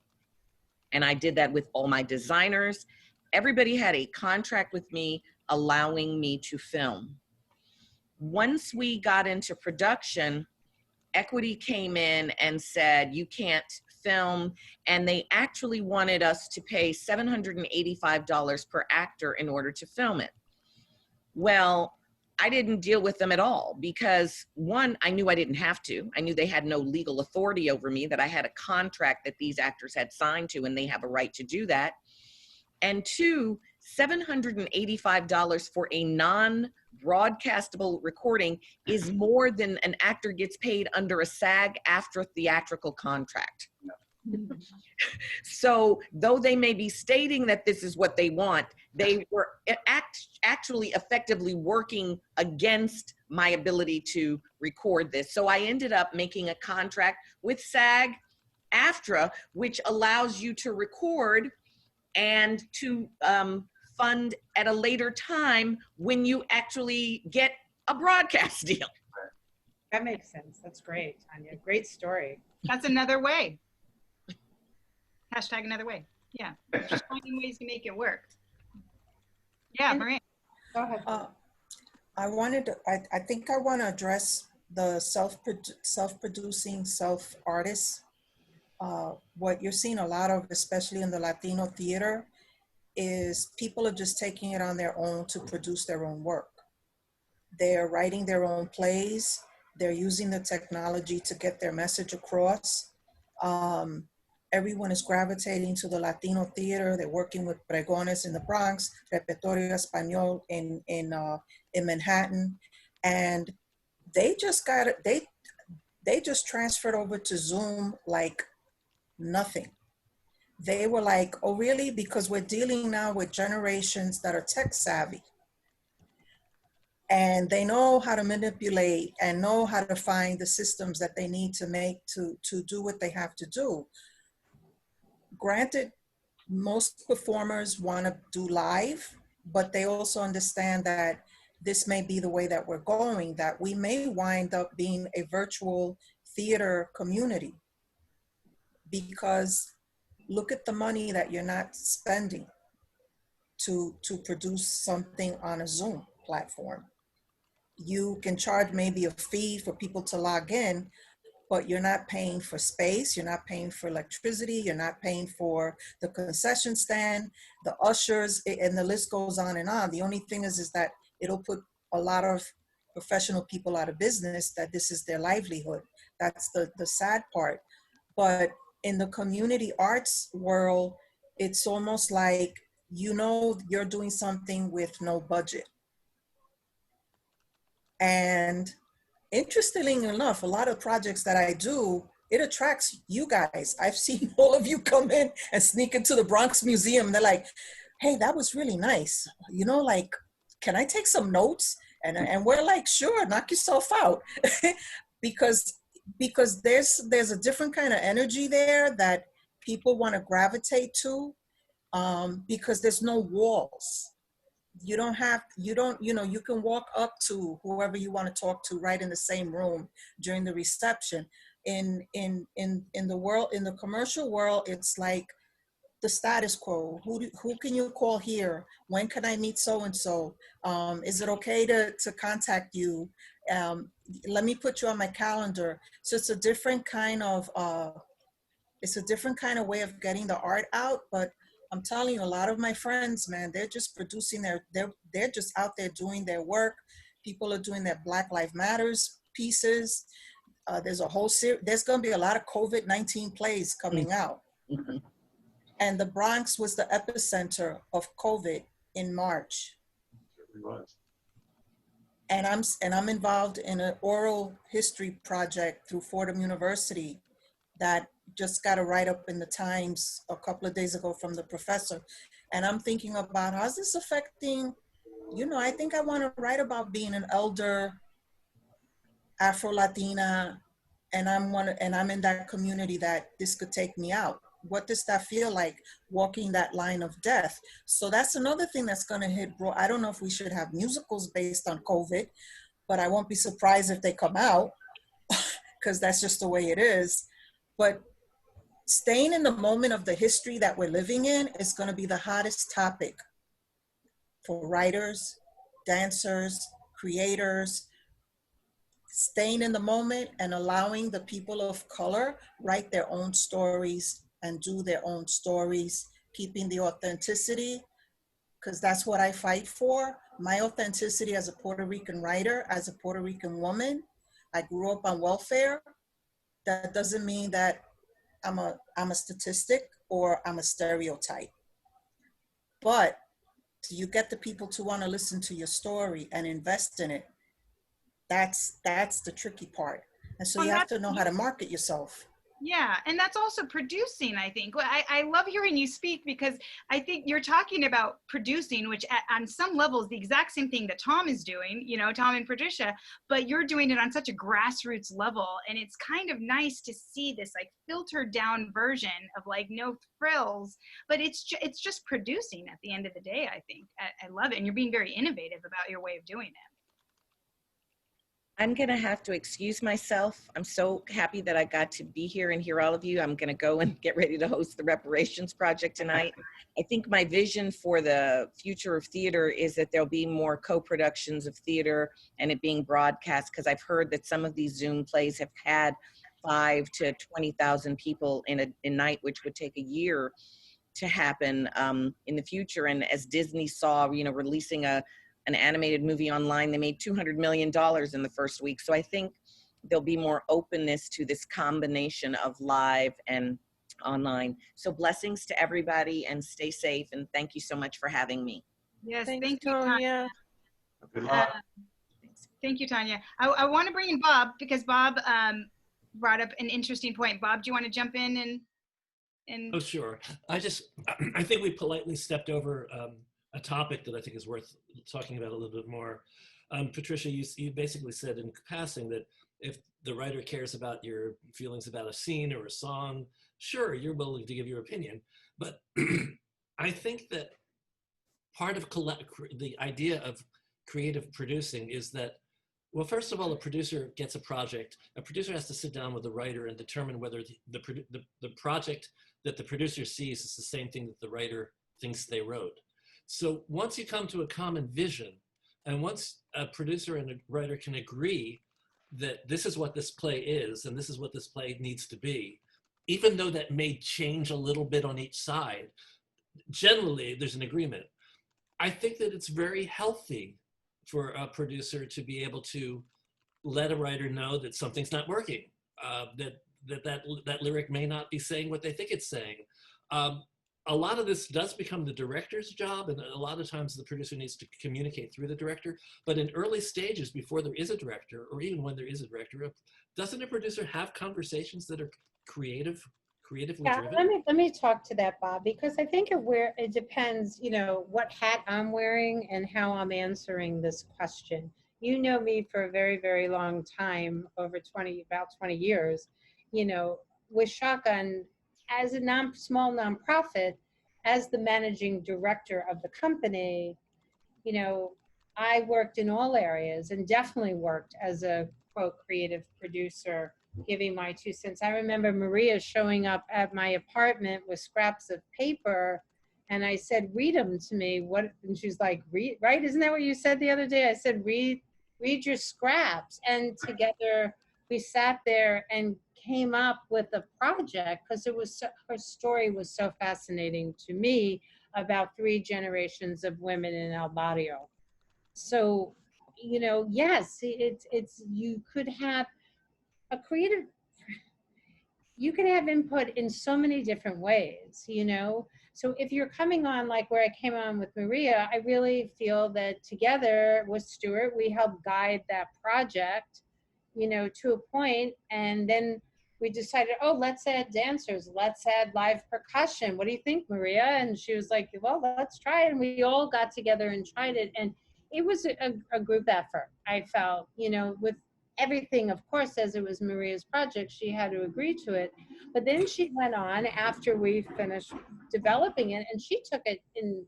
And I did that with all my designers. Everybody had a contract with me allowing me to film. Once we got into production, Equity came in and said, you can't film. And they actually wanted us to pay $785 per actor in order to film it. Well, I didn't deal with them at all because one, I knew I didn't have to. I knew they had no legal authority over me, that I had a contract that these actors had signed to and they have a right to do that. And two, $785 for a non-broadcastable recording is more than an actor gets paid under a SAG-AFTRA theatrical contract. So though they may be stating that this is what they want, they were actually effectively working against my ability to record this. So I ended up making a contract with SAG-AFTRA, which allows you to record and to fund at a later time when you actually get a broadcast deal. That makes sense. That's great, Tonya. Great story. That's another way. Hashtag another way. Yeah, just finding ways to make it work. Yeah, Maria. Go ahead. I think I want to address the self-producing self-artists. What you're seeing a lot of, especially in the Latino theater, is people are just taking it on their own to produce their own work. They're writing their own plays. They're using the technology to get their message across. Everyone is gravitating to the Latino theater. They're working with pregones in the Bronx, Repertorio Español in Manhattan. And they just got it. they just transferred over to Zoom like nothing. They were like, oh, really? Because we're dealing now with generations that are tech savvy. And they know how to manipulate and know how to find the systems that they need to make to do what they have to do. Granted, most performers want to do live, but they also understand that this may be the way that we're going, that we may wind up being a virtual theater community, because look at the money that you're not spending to produce something on a Zoom platform. You can charge maybe a fee for people to log in, but you're not paying for space, you're not paying for electricity, you're not paying for the concession stand, the ushers, and the list goes on and on. The only thing is that it'll put a lot of professional people out of business, that this is their livelihood. That's the sad part. But in the community arts world, it's almost like, you know, you're doing something with no budget. And interestingly enough, a lot of projects that I do, it attracts you guys. I've seen all of you come in and sneak into the Bronx Museum. And they're like, hey, that was really nice. You know, like, can I take some notes? And we're like, sure, knock yourself out. because there's a different kind of energy there that people want to gravitate to, because there's no walls. You can walk up to whoever you want to talk to right in the same room during the reception. In the world, in the commercial world, it's like the status quo. Who can you call here? When can I meet so-and-so? Is it okay to contact you? Let me put you on my calendar. So it's a different kind of way of getting the art out. But I'm telling you, a lot of my friends, man, they're just producing they're just out there doing their work. People are doing their Black Lives Matters pieces. There's going to be a lot of COVID-19 plays coming out. Mhm. And the Bronx was the epicenter of COVID in March. It was. And I'm involved in an oral history project through Fordham University that just got a write-up in the Times a couple of days ago from the professor. And I'm thinking about, how's this affecting, I think I want to write about being an elder Afro-Latina, and I'm in that community that this could take me out. What does that feel like, walking that line of death? So that's another thing that's going to hit broad. I don't know if we should have musicals based on COVID, but I won't be surprised if they come out, because that's just the way it is. But staying in the moment of the history that we're living in is going to be the hottest topic for writers, dancers, creators. Staying in the moment and allowing the people of color write their own stories and do their own stories, keeping the authenticity, because that's what I fight for. My authenticity as a Puerto Rican writer, as a Puerto Rican woman. I grew up on welfare. That doesn't mean that I'm a statistic or I'm a stereotype. But do you get the people to want to listen to your story and invest in it? That's the tricky part. And so you have to know how to market yourself. Yeah, and that's also producing, I think. I love hearing you speak, because I think you're talking about producing, which on some levels, the exact same thing that Tom is doing, Tom and Patricia, but you're doing it on such a grassroots level. And it's kind of nice to see this like filtered down version of like no frills, but it's just producing at the end of the day, I think. I love it. And you're being very innovative about your way of doing it. I'm going to have to excuse myself. I'm so happy that I got to be here and hear all of you. I'm going to go and get ready to host the Reparations Project tonight. I think my vision for the future of theater is that there'll be more co-productions of theater and it being broadcast, because I've heard that some of these Zoom plays have had 5,000 to 20,000 people in a night, which would take a year to happen in the future. And as Disney saw, releasing an animated movie online, they made $200 million in the first week. So I think there'll be more openness to this combination of live and online. So blessings to everybody and stay safe. And thank you so much for having me. Yes, Thanks, thank you, Tonya. Good luck. Thank you, Tonya. I want to bring in Bob, because Bob, brought up an interesting point. Bob, do you want to jump in and Oh, sure. I think we politely stepped over a topic that I think is worth talking about a little bit more. Patricia, you basically said in passing that if the writer cares about your feelings about a scene or a song, sure, you're willing to give your opinion. But I think that part of the idea of creative producing is that, well, first of all, a producer gets a project. A producer has to sit down with the writer and determine whether the project that the producer sees is the same thing that the writer thinks they wrote. So once you come to a common vision, and once a producer and a writer can agree that this is what this play is, and this is what this play needs to be, even though that may change a little bit on each side, generally there's an agreement. I think that it's very healthy for a producer to be able to let a writer know that something's not working, that lyric may not be saying what they think it's saying. A lot of this does become the director's job, and a lot of times the producer needs to communicate through the director. But in early stages, before there is a director, or even when there is a director, doesn't a producer have conversations that are creatively driven? Let me talk to that, Bob, because I think it depends, what hat I'm wearing and how I'm answering this question. You know me for a very, very long time, about 20 years, with Shotgun as a small nonprofit, as the managing director of the company. I worked in all areas and definitely worked as a quote creative producer, giving my 2 cents. I remember Maria showing up at my apartment with scraps of paper, and I said, "Read them to me." And she's like, "Read, right? Isn't that what you said the other day?" I said, "Read your scraps." And together we sat there and came up with a project because her story was so fascinating to me about 3 generations of women in El Barrio. So, yes, it's you could have a creative, you can have input in so many different ways. So if you're coming on like where I came on with Maria, I really feel that together with Stuart, we helped guide that project, to a point, and then we decided, oh, let's add dancers, let's add live percussion. What do you think, Maria? And she was like, well, let's try it. And we all got together and tried it. And it was a group effort, I felt, with everything, of course, as it was Maria's project, she had to agree to it. But then she went on after we finished developing it, and she took it in,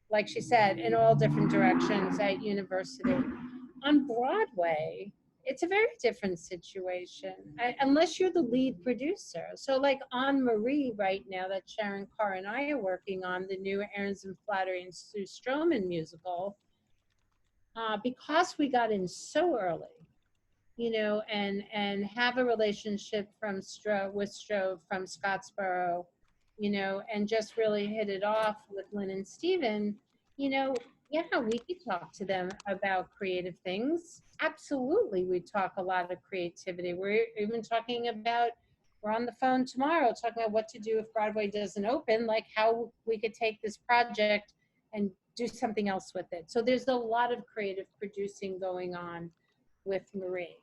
like she said, in all different directions at university. On Broadway, it's a very different situation, unless you're the lead producer. So like on Marie right now, that Sharon Carr and I are working on, the new Errands and Flattery and Sue Stroman musical, because we got in so early, and have a relationship with Strove from Scottsboro, and just really hit it off with Lynn and Steven, yeah, we could talk to them about creative things. Absolutely, we talk a lot of creativity. We're even talking about, we're on the phone tomorrow talking about what to do if Broadway doesn't open, like how we could take this project and do something else with it. So there's a lot of creative producing going on with Marie.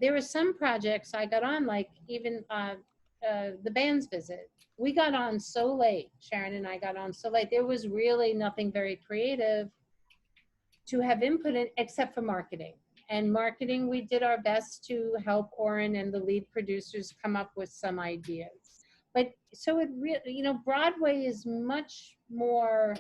There were some projects I got on, like even the band's visit. We got on so late. Sharon and I got on so late. There was really nothing very creative to have input in except for marketing. And marketing, we did our best to help Oren and the lead producers come up with some ideas. But so it really, Broadway is much more,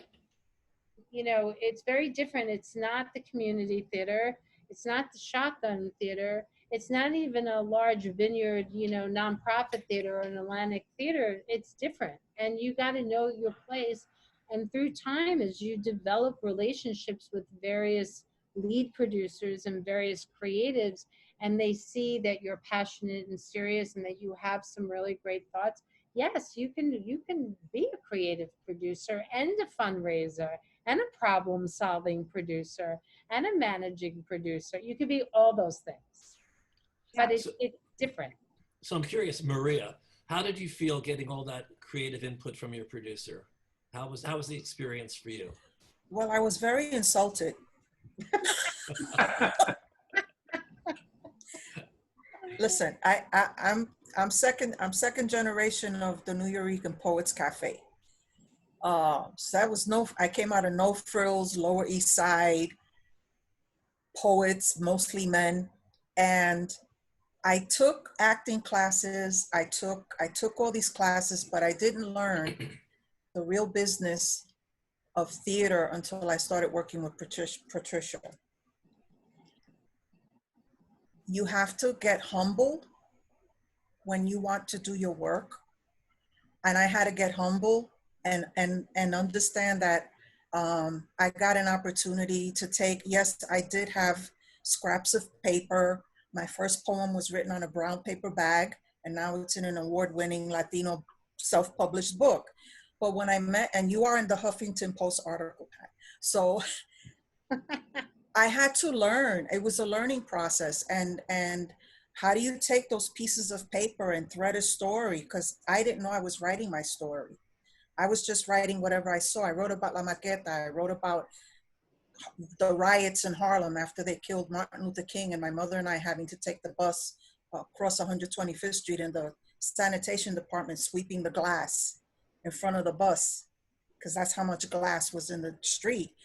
it's very different. It's not the community theater. It's not the Shotgun Theater. It's not even a large vineyard, nonprofit theater or an Atlantic theater. It's different. And you got to know your place. And through time, as you develop relationships with various lead producers and various creatives, and they see that you're passionate and serious and that you have some really great thoughts, yes, you can be a creative producer and a fundraiser and a problem-solving producer and a managing producer. You could be all those things. But it's different. So I'm curious, Maria, how did you feel getting all that creative input from your producer? How was the experience for you? Well, I was very insulted. Listen, I'm second generation of the New Eureka Poets Cafe. So that was I came out of No Frills, Lower East Side, poets, mostly men. And I took acting classes. I took all these classes, but I didn't learn the real business of theater until I started working with Patricia. You have to get humble when you want to do your work. And I had to get humble and understand that I got an opportunity to take, yes, I did have scraps of paper. My first poem was written on a brown paper bag, and now it's in an award-winning Latino self-published book. But when I met, and you are in the Huffington Post article, Pat. So I had to learn. It was a learning process. And how do you take those pieces of paper and thread a story? Because I didn't know I was writing my story. I was just writing whatever I saw. I wrote about La Maqueta. I wrote about the riots in Harlem after they killed Martin Luther King, and my mother and I having to take the bus across 125th Street, and the sanitation department sweeping the glass in front of the bus, because that's how much glass was in the street.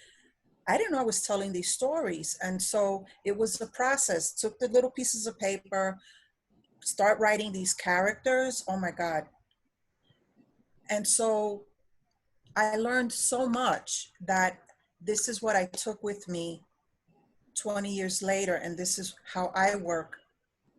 I didn't know I was telling these stories. And so it was a process. Took the little pieces of paper, start writing these characters. Oh my God. And so I learned so much that this is what I took with me 20 years later. And this is how I work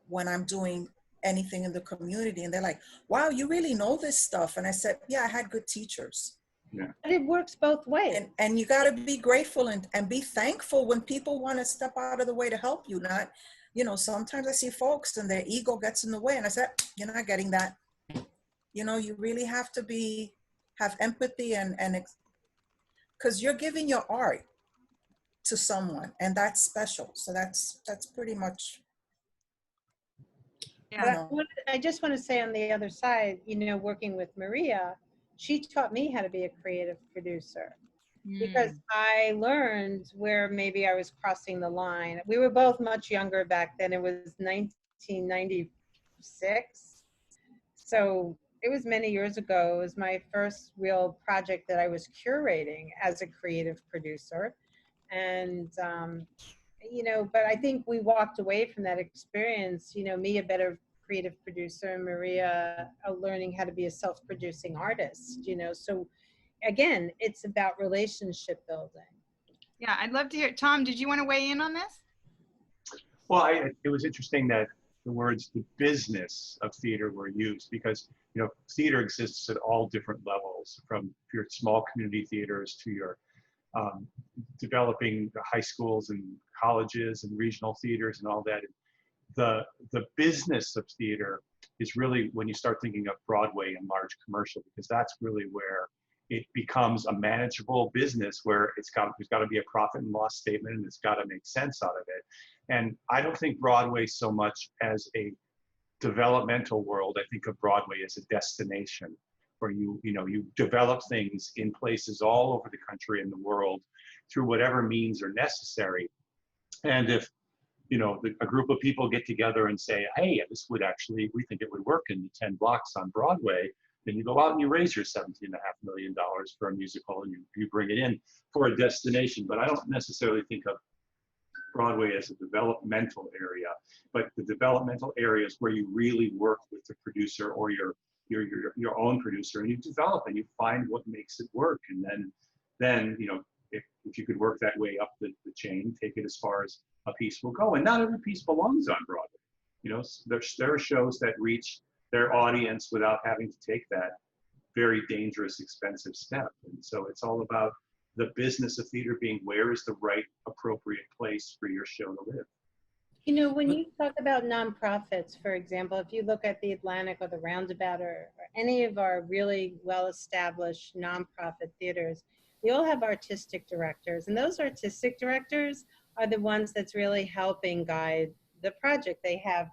when I'm doing anything in the community. And they're like, wow, you really know this stuff. And I said, yeah, I had good teachers. Yeah. But it works both ways. And you got to be grateful and be thankful when people want to step out of the way to help you. Not, sometimes I see folks and their ego gets in the way, and I said, you're not getting that. You really have to have empathy and because you're giving your art to someone, and that's special. So that's pretty much. Yeah. I just want to say on the other side, working with Maria, she taught me how to be a creative producer, because I learned where maybe I was crossing the line. We were both much younger back then. It was 1996. So it was many years ago. It was my first real project that I was curating as a creative producer. And, but I think we walked away from that experience, me a better creative producer, and Maria learning how to be a self-producing artist, so again, it's about relationship building. Yeah, I'd love to hear. Tom, did you want to weigh in on this? Well, it was interesting that the words "the business of theater" were used, because theater exists at all different levels, from your small community theaters to your developing high schools and colleges and regional theaters and all that. The business of theater is really when you start thinking of Broadway and large commercial, because that's really where it becomes a manageable business, where there's got to be a profit and loss statement, and it's got to make sense out of it. And I don't think Broadway so much as a developmental world. I think of Broadway as a destination where you develop things in places all over the country and the world through whatever means are necessary. And if a group of people get together and say, hey, we think it would work in the 10 blocks on Broadway, then you go out and you raise your $17.5 million for a musical, and you bring it in for a destination. But I don't necessarily think of Broadway as a developmental area, but the developmental areas where you really work with the producer or your own producer, and you develop and you find what makes it work. And then if you could work that way up the chain, take it as far as a piece will go. And not every piece belongs on Broadway. There are shows that reach their audience without having to take that very dangerous, expensive step. And so it's all about the business of theater being, where is the right, appropriate place for your show to live. When you talk about nonprofits, for example, if you look at the Atlantic or the Roundabout or any of our really well-established nonprofit theaters, they all have artistic directors, and those artistic directors are the ones that's really helping guide the project. They have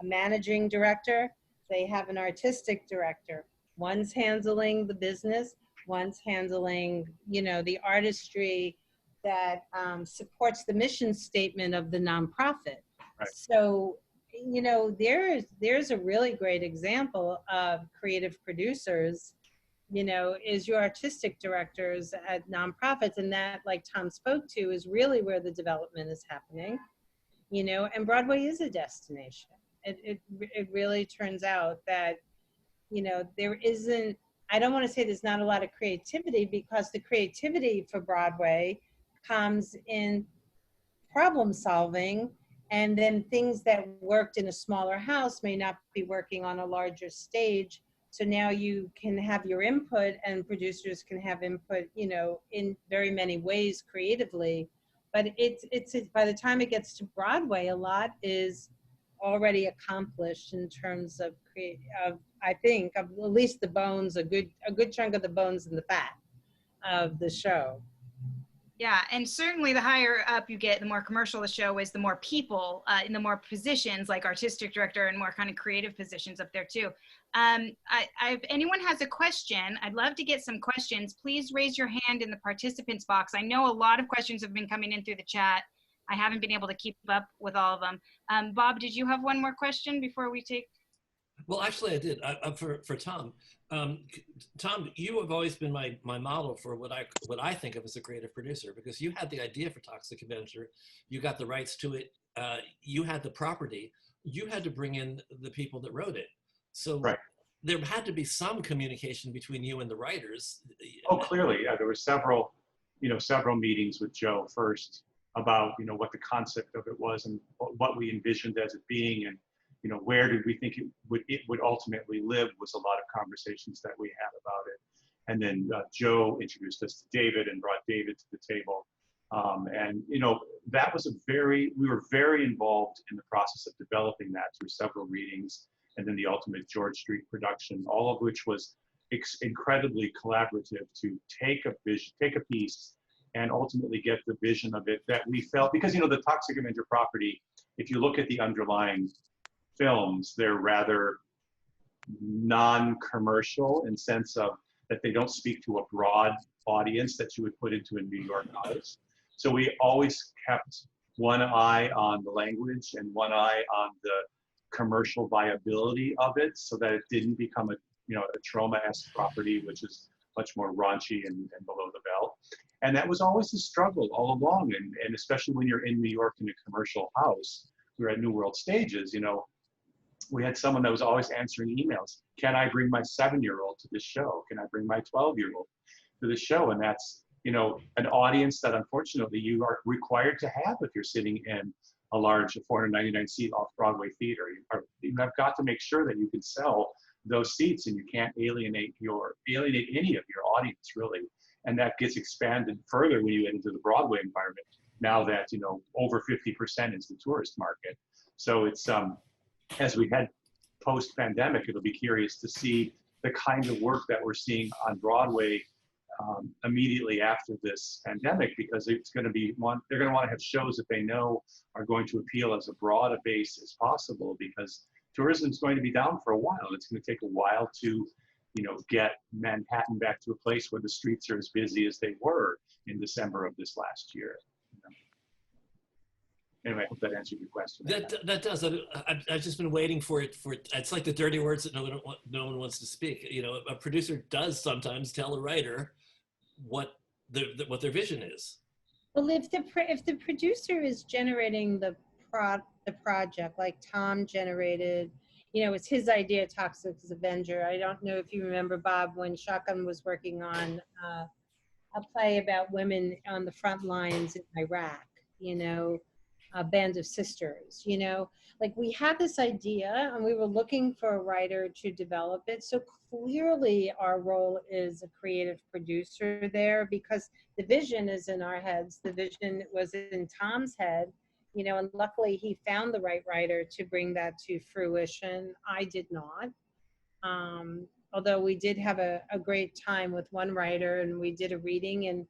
a managing director, they have an artistic director. One's handling the business, one's handling, the artistry that supports the mission statement of the nonprofit. Right. So, you know, there's a really great example of creative producers, you know, is your artistic directors at nonprofits, and that, like Tom spoke to, is really where the development is happening, you know, and Broadway is a destination. It really turns out that, you know, there isn't, I don't want to say there's not a lot of creativity, because the creativity for Broadway comes in problem solving, and then things that worked in a smaller house may not be working on a larger stage. So now you can have your input, and producers can have input, you know, in very many ways creatively. But it's by the time it gets to Broadway, a lot is already accomplished in terms of I think of at least the bones, a good chunk of the bones and the fat of the show. Yeah, and certainly the higher up you get, the more commercial the show is, the more people in the more positions like artistic director and more kind of creative positions up there too. If anyone has a question, I'd love to get some questions. Please raise your hand in the participants box. I know a lot of questions have been coming in through the chat. I haven't been able to keep up with all of them. Bob, did you have one more question before we take? Well, actually, I did. For Tom. Tom, you have always been my model for what I think of as a creative producer, because you had the idea for Toxic Avenger, you got the rights to it, you had the property, you had to bring in the people that wrote it. So Right. There had to be some communication between you and the writers. Oh, clearly, yeah. There were several meetings with Joe first about, you know, what the concept of it was and what we envisioned as it being, and, you know, where did we think it would ultimately live, was a lot of conversations that we had about it. And then Joe introduced us to David and brought David to the table. And, you know, that was we were very involved in the process of developing that through several readings, and then the ultimate George Street production, all of which was incredibly collaborative to take a piece and ultimately get the vision of it that we felt, because, you know, the Toxic Avenger property, if you look at the underlying films, they're rather non-commercial in sense of that they don't speak to a broad audience that you would put into a New York house. So we always kept one eye on the language and one eye on the commercial viability of it, so that it didn't become a Troma-esque property, which is much more raunchy and below the belt. And that was always a struggle all along, and especially when you're in New York in a commercial house. We were at New World Stages, you know, we had someone that was always answering emails. Can I bring my 7-year-old to this show? Can I bring my 12-year-old to this show? And that's, you know, an audience that unfortunately you are required to have if you're sitting in a large 499-seat off-Broadway theater. You have got to make sure that you can sell those seats, and you can't alienate any of your audience, really. And that gets expanded further when you get into the Broadway environment, now that, you know, over 50% is the tourist market. So it's, as we head post-pandemic, it'll be curious to see the kind of work that we're seeing on Broadway immediately after this pandemic, because it's going to be they're going to want to have shows that they know are going to appeal as a broad a base as possible, because tourism is going to be down for a while. It's going to take a while to, you know, get Manhattan back to a place where the streets are as busy as they were in December of this last year. Anyway, I hope that answered your question. That does. I've just been waiting for it. It's like the dirty words that no one wants to speak. You know, a producer does sometimes tell a writer what their vision is. Well, if the producer is generating the project, like Tom generated, you know, it's his idea, Toxic Avenger. I don't know if you remember, Bob, when Shotgun was working on a play about women on the front lines in Iraq, you know, a Band of Sisters, you know, like we had this idea and we were looking for a writer to develop it. So clearly our role is a creative producer there, because the vision is in our heads. The vision was in Tom's head, you know, and luckily he found the right writer to bring that to fruition. I did not. Although we did have a great time with one writer, and we did a reading, and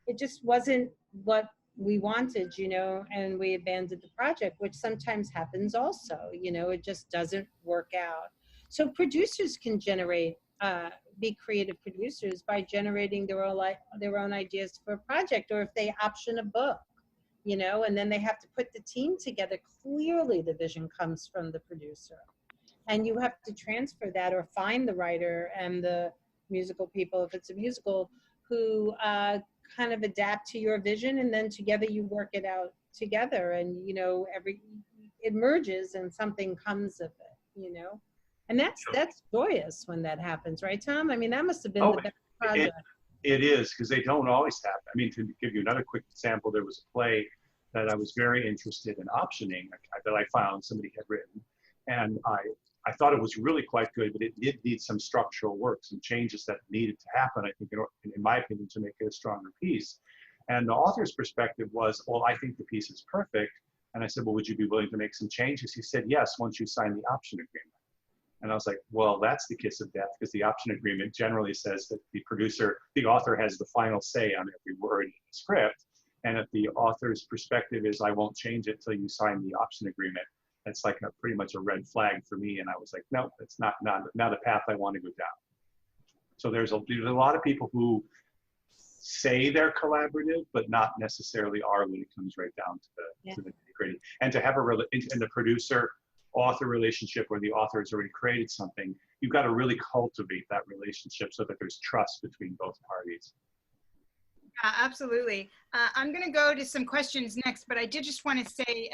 it just wasn't what we wanted, you know, and we abandoned the project, which sometimes happens also, you know, it just doesn't work out. So producers can be creative producers by generating their own ideas for a project, or if they option a book, you know, and then they have to put the team together. Clearly the vision comes from the producer, and you have to transfer that or find the writer and the musical people, if it's a musical, who kind of adapt to your vision, and then together you work it out together, and you know, it merges and something comes of it, you know. And that's joyous when that happens, right, Tom? I mean, that must have been the best project. It is, because they don't always happen. I mean, to give you another quick example, there was a play that I was very interested in optioning that I found somebody had written, and I thought it was really quite good, but it did need some structural work, some changes that needed to happen, I think, in my opinion, to make it a stronger piece. And the author's perspective was, well, I think the piece is perfect. And I said, well, would you be willing to make some changes? He said, yes, once you sign the option agreement. And I was like, well, that's the kiss of death, because the option agreement generally says that the author has the final say on every word in the script. And if the author's perspective is, I won't change it till you sign the option agreement, that's like pretty much a red flag for me. And I was like, no, it's not the path I want to go down. So there's a lot of people who say they're collaborative, but not necessarily are when it comes right down to the nitty-gritty. And to have in the producer-author relationship where the author has already created something, you've got to really cultivate that relationship so that there's trust between both parties. Absolutely. I'm going to go to some questions next, but I did just want to say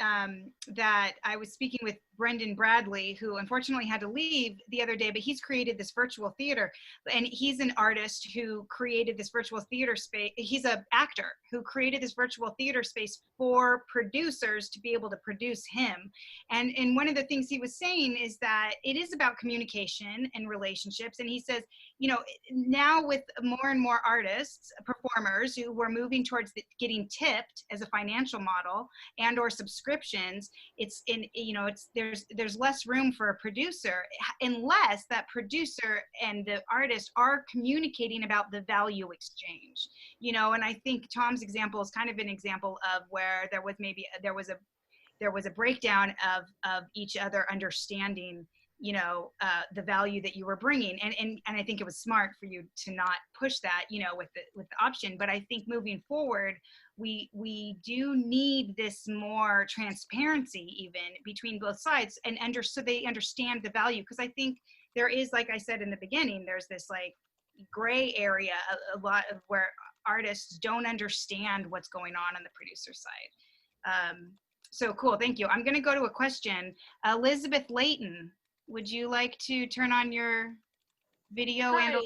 that I was speaking with Brendan Bradley, who unfortunately had to leave the other day, but he's created this virtual theater, and he's an artist who created this virtual theater space. He's an actor who created this virtual theater space for producers to be able to produce him. And one of the things he was saying is that it is about communication and relationships. And he says, you know, now with more and more artists, performers who are moving towards getting tipped as a financial model and or subscriptions, there's less room for a producer unless that producer and the artist are communicating about the value exchange, you know. And I think Tom's example is kind of an example of where there was a breakdown of each other understanding, you know, the value that you were bringing, and I think it was smart for you to not push that, you know, with the option. But I think moving forward, we do need this more transparency even between both sides, and so they understand the value, because I think there is, like I said in the beginning, there's this like gray area a lot of where artists don't understand what's going on the producer side. So cool, thank you. I'm going to go to a question. Elizabeth Layton, would you like to turn on your video? Hi. And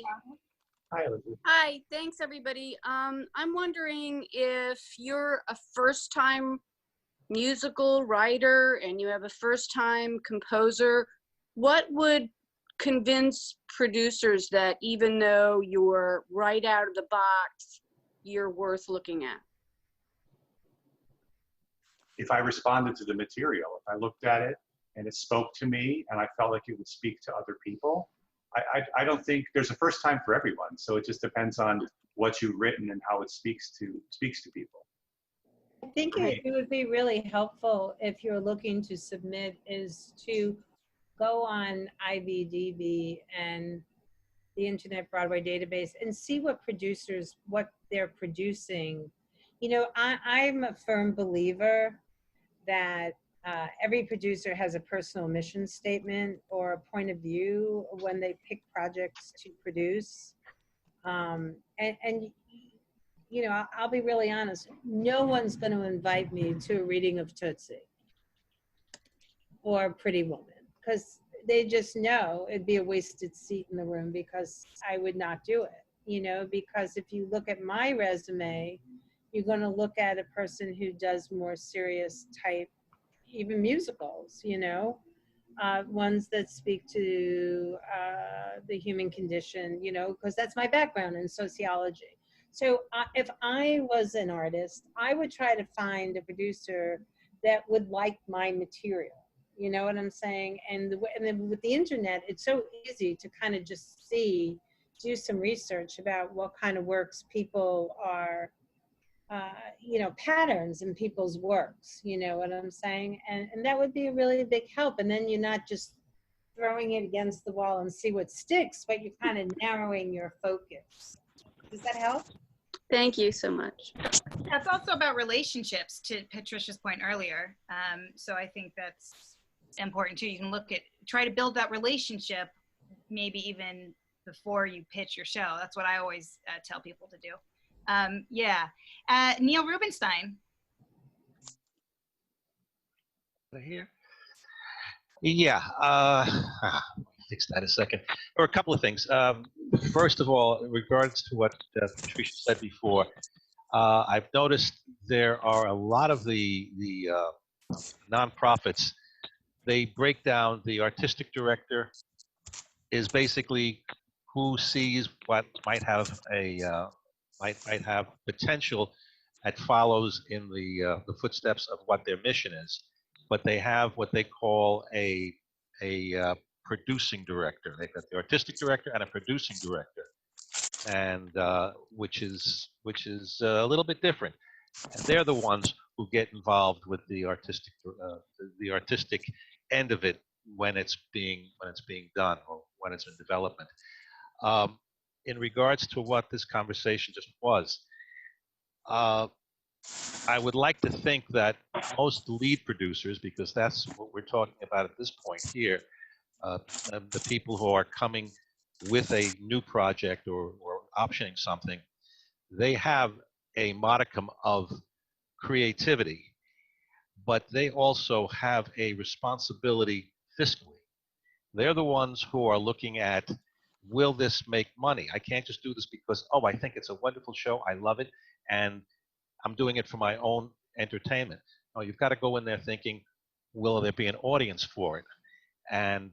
Hi, Elizabeth. Hi, thanks everybody. I'm wondering if you're a first-time musical writer and you have a first-time composer, what would convince producers that even though you're right out of the box, you're worth looking at? If I responded to the material, if I looked at it and it spoke to me and I felt like it would speak to other people, I don't think there's a first time for everyone. So it just depends on what you've written and how it speaks to people. I think it would be really helpful if you're looking to submit is to go on IBDB and the Internet Broadway Database and see what they're producing. You know, I'm a firm believer that every producer has a personal mission statement or a point of view when they pick projects to produce. And you know, I'll be really honest, no one's going to invite me to a reading of Tootsie or Pretty Woman, because they just know it'd be a wasted seat in the room, because I would not do it, you know, because if you look at my resume, you're going to look at a person who does more serious type, even musicals, you know, ones that speak to the human condition, you know, because that's my background in sociology. So if I was an artist, I would try to find a producer that would like my material. You know what I'm saying? And then with the internet, it's so easy to kind of just do some research about what kind of works people are, you know, patterns in people's works, you know what I'm saying? And that would be a really big help. And then you're not just throwing it against the wall and see what sticks, but you're kind of narrowing your focus. Does that help? Thank you so much. That's also about relationships, to Patricia's point earlier. So I think that's important too. You can try to build that relationship, maybe even before you pitch your show. That's what I always tell people to do. Neil Rubenstein. Here. Yeah, fix that a second. Or a couple of things. First of all, in regards to what Patricia said before, I've noticed there are a lot of the nonprofits. They break down the artistic director is basically who sees what might have might have potential that follows in the footsteps of what their mission is, but they have what they call a producing director. They've got the artistic director and a producing director, and which is a little bit different. And they're the ones who get involved with the artistic end of it when it's being done or when it's in development. In regards to what this conversation just was, I would like to think that most lead producers, because that's what we're talking about at this point here, the people who are coming with a new project or optioning something, they have a modicum of creativity, but they also have a responsibility fiscally. They're the ones who are looking at, will this make money? I can't just do this because, oh, I think it's a wonderful show, I love it, and I'm doing it for my own entertainment. No, you've got to go in there thinking, will there be an audience for it? And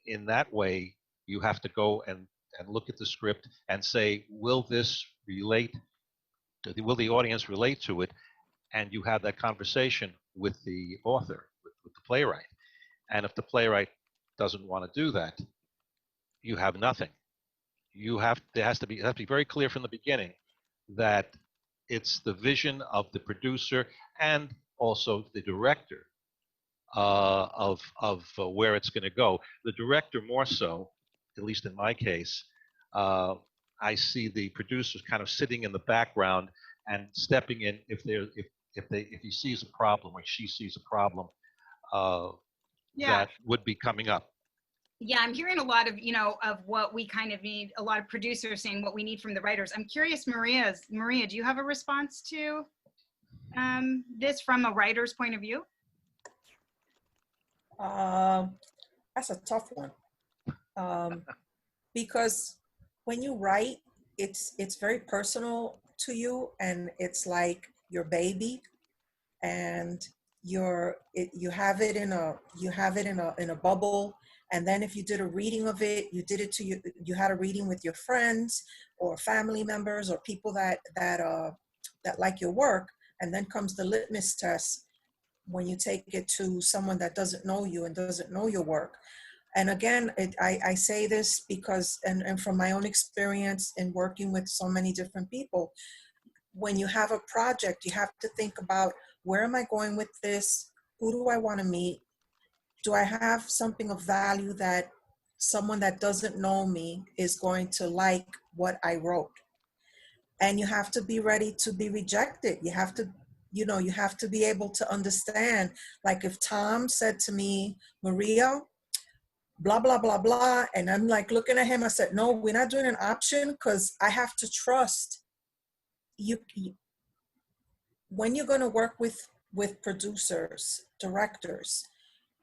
in that way, you have to go and look at the script and say, will this relate? Will the audience relate to it? And you have that conversation with the author, with the playwright. And if the playwright doesn't want to do that, you have nothing. It has to be very clear from the beginning that it's the vision of the producer and also the director of where it's going to go. The director more so, at least in my case, I see the producers kind of sitting in the background and stepping in if he sees a problem or she sees a problem that would be coming up. Yeah, I'm hearing a lot of, of what we kind of need, a lot of producers saying what we need from the writers. I'm curious, Maria, do you have a response to this from a writer's point of view? That's a tough one. Because when you write, it's very personal to you, and it's like your baby, and you have it in a bubble. And then if you did a reading of it, you had a reading with your friends or family members or people that like your work. And then comes the litmus test when you take it to someone that doesn't know you and doesn't know your work. And again, I say this because, and from my own experience in working with so many different people, when you have a project, you have to think about, where am I going with this? Who do I want to meet? Do I have something of value that someone that doesn't know me is going to like what I wrote? And you have to be ready to be rejected. You have to, you have to be able to understand. Like if Tom said to me, Maria, blah, blah, blah, blah. And I'm like looking at him, I said, no, we're not doing an option because I have to trust you. When you're going to work with producers, directors,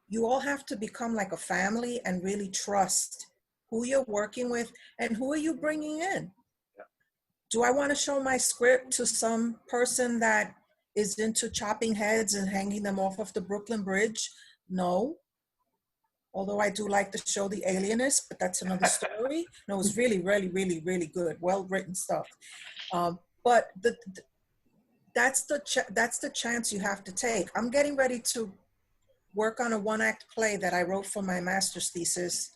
you all have to become like a family and really trust who you're working with and who are you bringing in. Yeah. Do I want to show my script to some person that is into chopping heads and hanging them off of the Brooklyn Bridge? No. Although I do like to show The Alienist, but that's another story. No, it was really, really, really, really good, well-written stuff. But that's the chance you have to take. I'm getting ready to work on a one-act play that I wrote for my master's thesis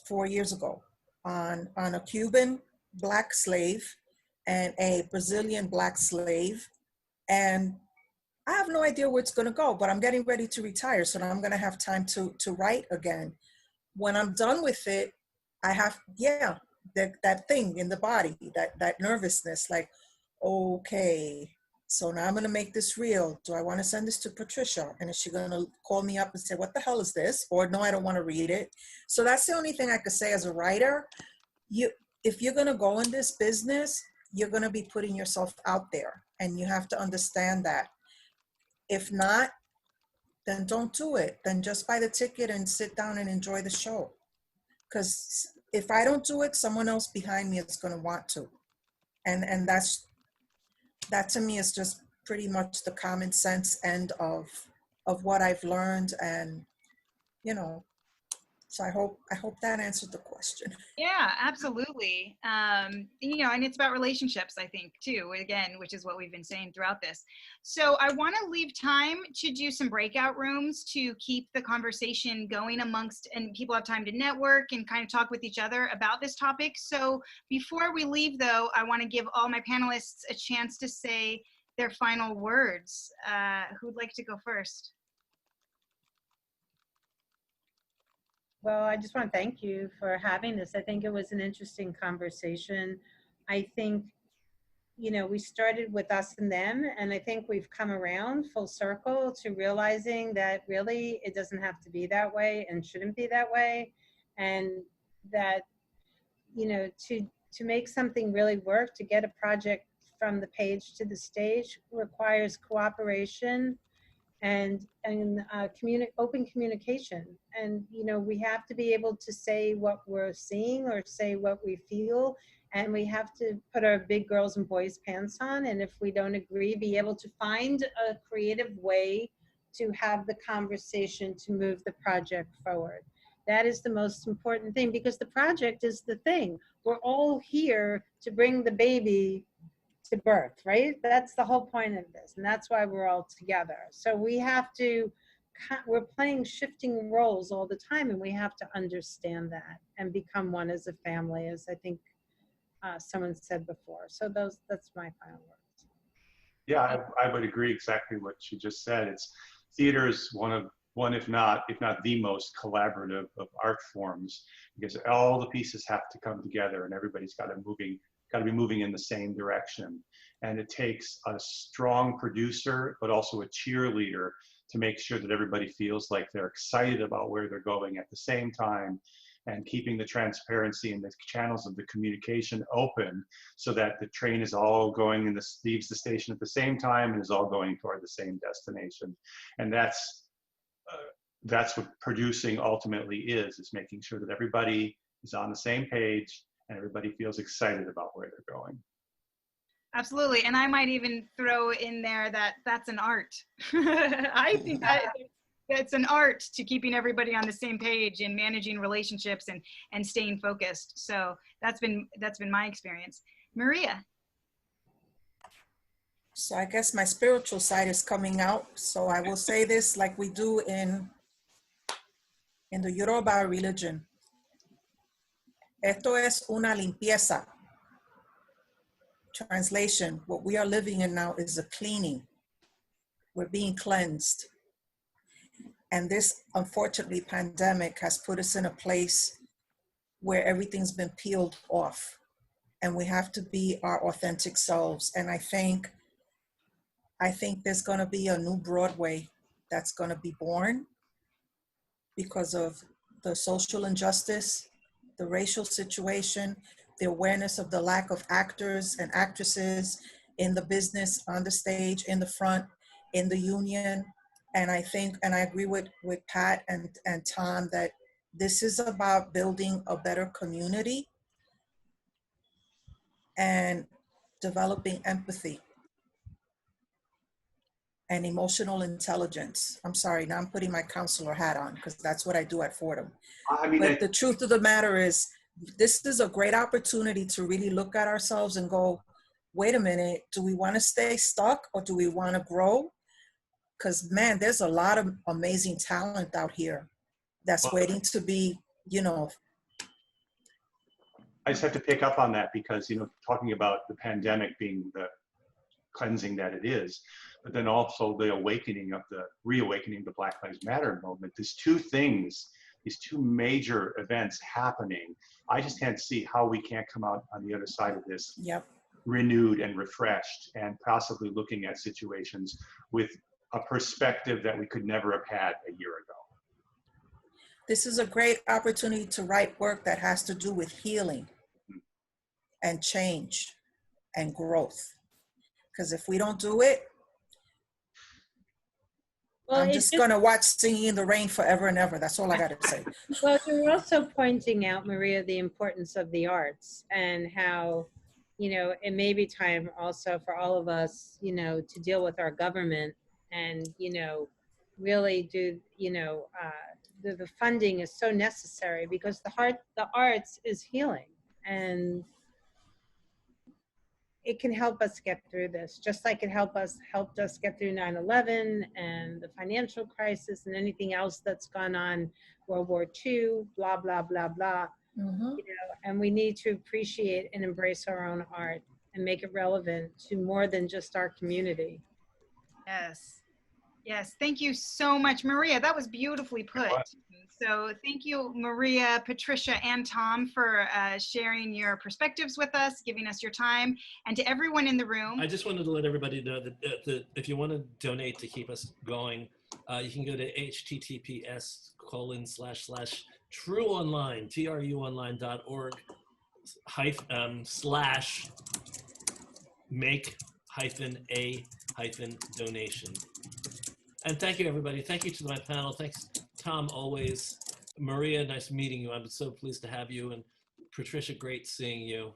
4 years ago on a Cuban Black slave and a Brazilian Black slave. And I have no idea where it's going to go, but I'm getting ready to retire, so I'm going to have time to write again. When I'm done with it, I have, that thing in the body, that nervousness, like, okay, so now I'm going to make this real. Do I want to send this to Patricia? And is she going to call me up and say, what the hell is this? Or no, I don't want to read it. So that's the only thing I could say as a writer. If you're going to go in this business, you're going to be putting yourself out there, and you have to understand that. If not, then don't do it. Then just buy the ticket and sit down and enjoy the show. Because if I don't do it, someone else behind me is going to want to. And that to me is just pretty much the common sense end of what I've learned. And, you know, so I hope that answered the question. Yeah, absolutely. You know, and it's about relationships, I think, too, again, which is what we've been saying throughout this. So I want to leave time to do some breakout rooms to keep the conversation going amongst, and people have time to network and kind of talk with each other about this topic. So before we leave, though, I want to give all my panelists a chance to say their final words. Who'd like to go first? Well, I just want to thank you for having this. I think it was an interesting conversation. I think, you know, we started with us and them, and I think we've come around full circle to realizing that really it doesn't have to be that way and shouldn't be that way. And that, you know, to make something really work, to get a project from the page to the stage requires cooperation and open communication. And, you know, we have to be able to say what we're seeing or say what we feel, and we have to put our big girls and boys pants on. And if we don't agree, be able to find a creative way to have the conversation to move the project forward. That is the most important thing, because the project is the thing. We're all here to bring the baby to birth, right? That's the whole point of this, and that's why we're all together. So we have to, we're playing shifting roles all the time, and we have to understand that and become one as a family, as I think someone said before. So that's my final words. Yeah, I would agree exactly what she just said. It's theater is one, if not the most collaborative of art forms, because all the pieces have to come together and everybody's got to be moving in the same direction. And it takes a strong producer, but also a cheerleader to make sure that everybody feels like they're excited about where they're going at the same time, and keeping the transparency and the channels of the communication open so that the train is all going and leaves the station at the same time and is all going toward the same destination. And that's what producing ultimately is making sure that everybody is on the same page and everybody feels excited about where they're going. Absolutely. And I might even throw in there that that's an art. I think that's an art to keeping everybody on the same page and managing relationships and staying focused. So that's been my experience. Maria. So I guess my spiritual side is coming out. So I will say this like we do in the Yoruba religion. Esto es una limpieza. Translation, what we are living in now is a cleaning. We're being cleansed. And this, unfortunately, pandemic has put us in a place where everything's been peeled off. And we have to be our authentic selves. And I think there's going to be a new Broadway that's going to be born because of the social injustice, the racial situation, the awareness of the lack of actors and actresses in the business, on the stage, in the front, in the union. And I think, and I agree with Pat and Tom, that this is about building a better community and developing empathy and emotional intelligence. I'm sorry, now I'm putting my counselor hat on because that's what I do at Fordham. But the truth of the matter is, this is a great opportunity to really look at ourselves and go, wait a minute, do we want to stay stuck or do we want to grow? Because man, there's a lot of amazing talent out here that's waiting to be, you know. I just have to pick up on that because, you know, talking about the pandemic being the cleansing that it is, but then also the reawakening of the Black Lives Matter movement. There's two things, these two major events happening. I just can't see how we can't come out on the other side of this renewed and refreshed, and possibly looking at situations with a perspective that we could never have had a year ago. This is a great opportunity to write work that has to do with healing and change and growth. Because if we don't do it, Well, I'm just going to watch Singing in the Rain forever and ever. That's all I got to say. Well, you're also pointing out, Maria, the importance of the arts and how, it may be time also for all of us, to deal with our government and, really do, the funding is so necessary because the arts is healing, and it can help us get through this, just like it helped us get through 9/11 and the financial crisis and anything else that's gone on, World War II, blah, blah, blah, blah. Mhm. And we need to appreciate and embrace our own art and make it relevant to more than just our community. Yes. Yes, thank you so much, Maria. That was beautifully put. So thank you, Maria, Patricia, and Tom for sharing your perspectives with us, giving us your time, and to everyone in the room. I just wanted to let everybody know that if you want to donate to keep us going, you can go to https://truonline, truonline.org /make-a-donation. And thank you, everybody. Thank you to my panel. Thanks, Tom, always. Maria, nice meeting you. I'm so pleased to have you. And Patricia, great seeing you.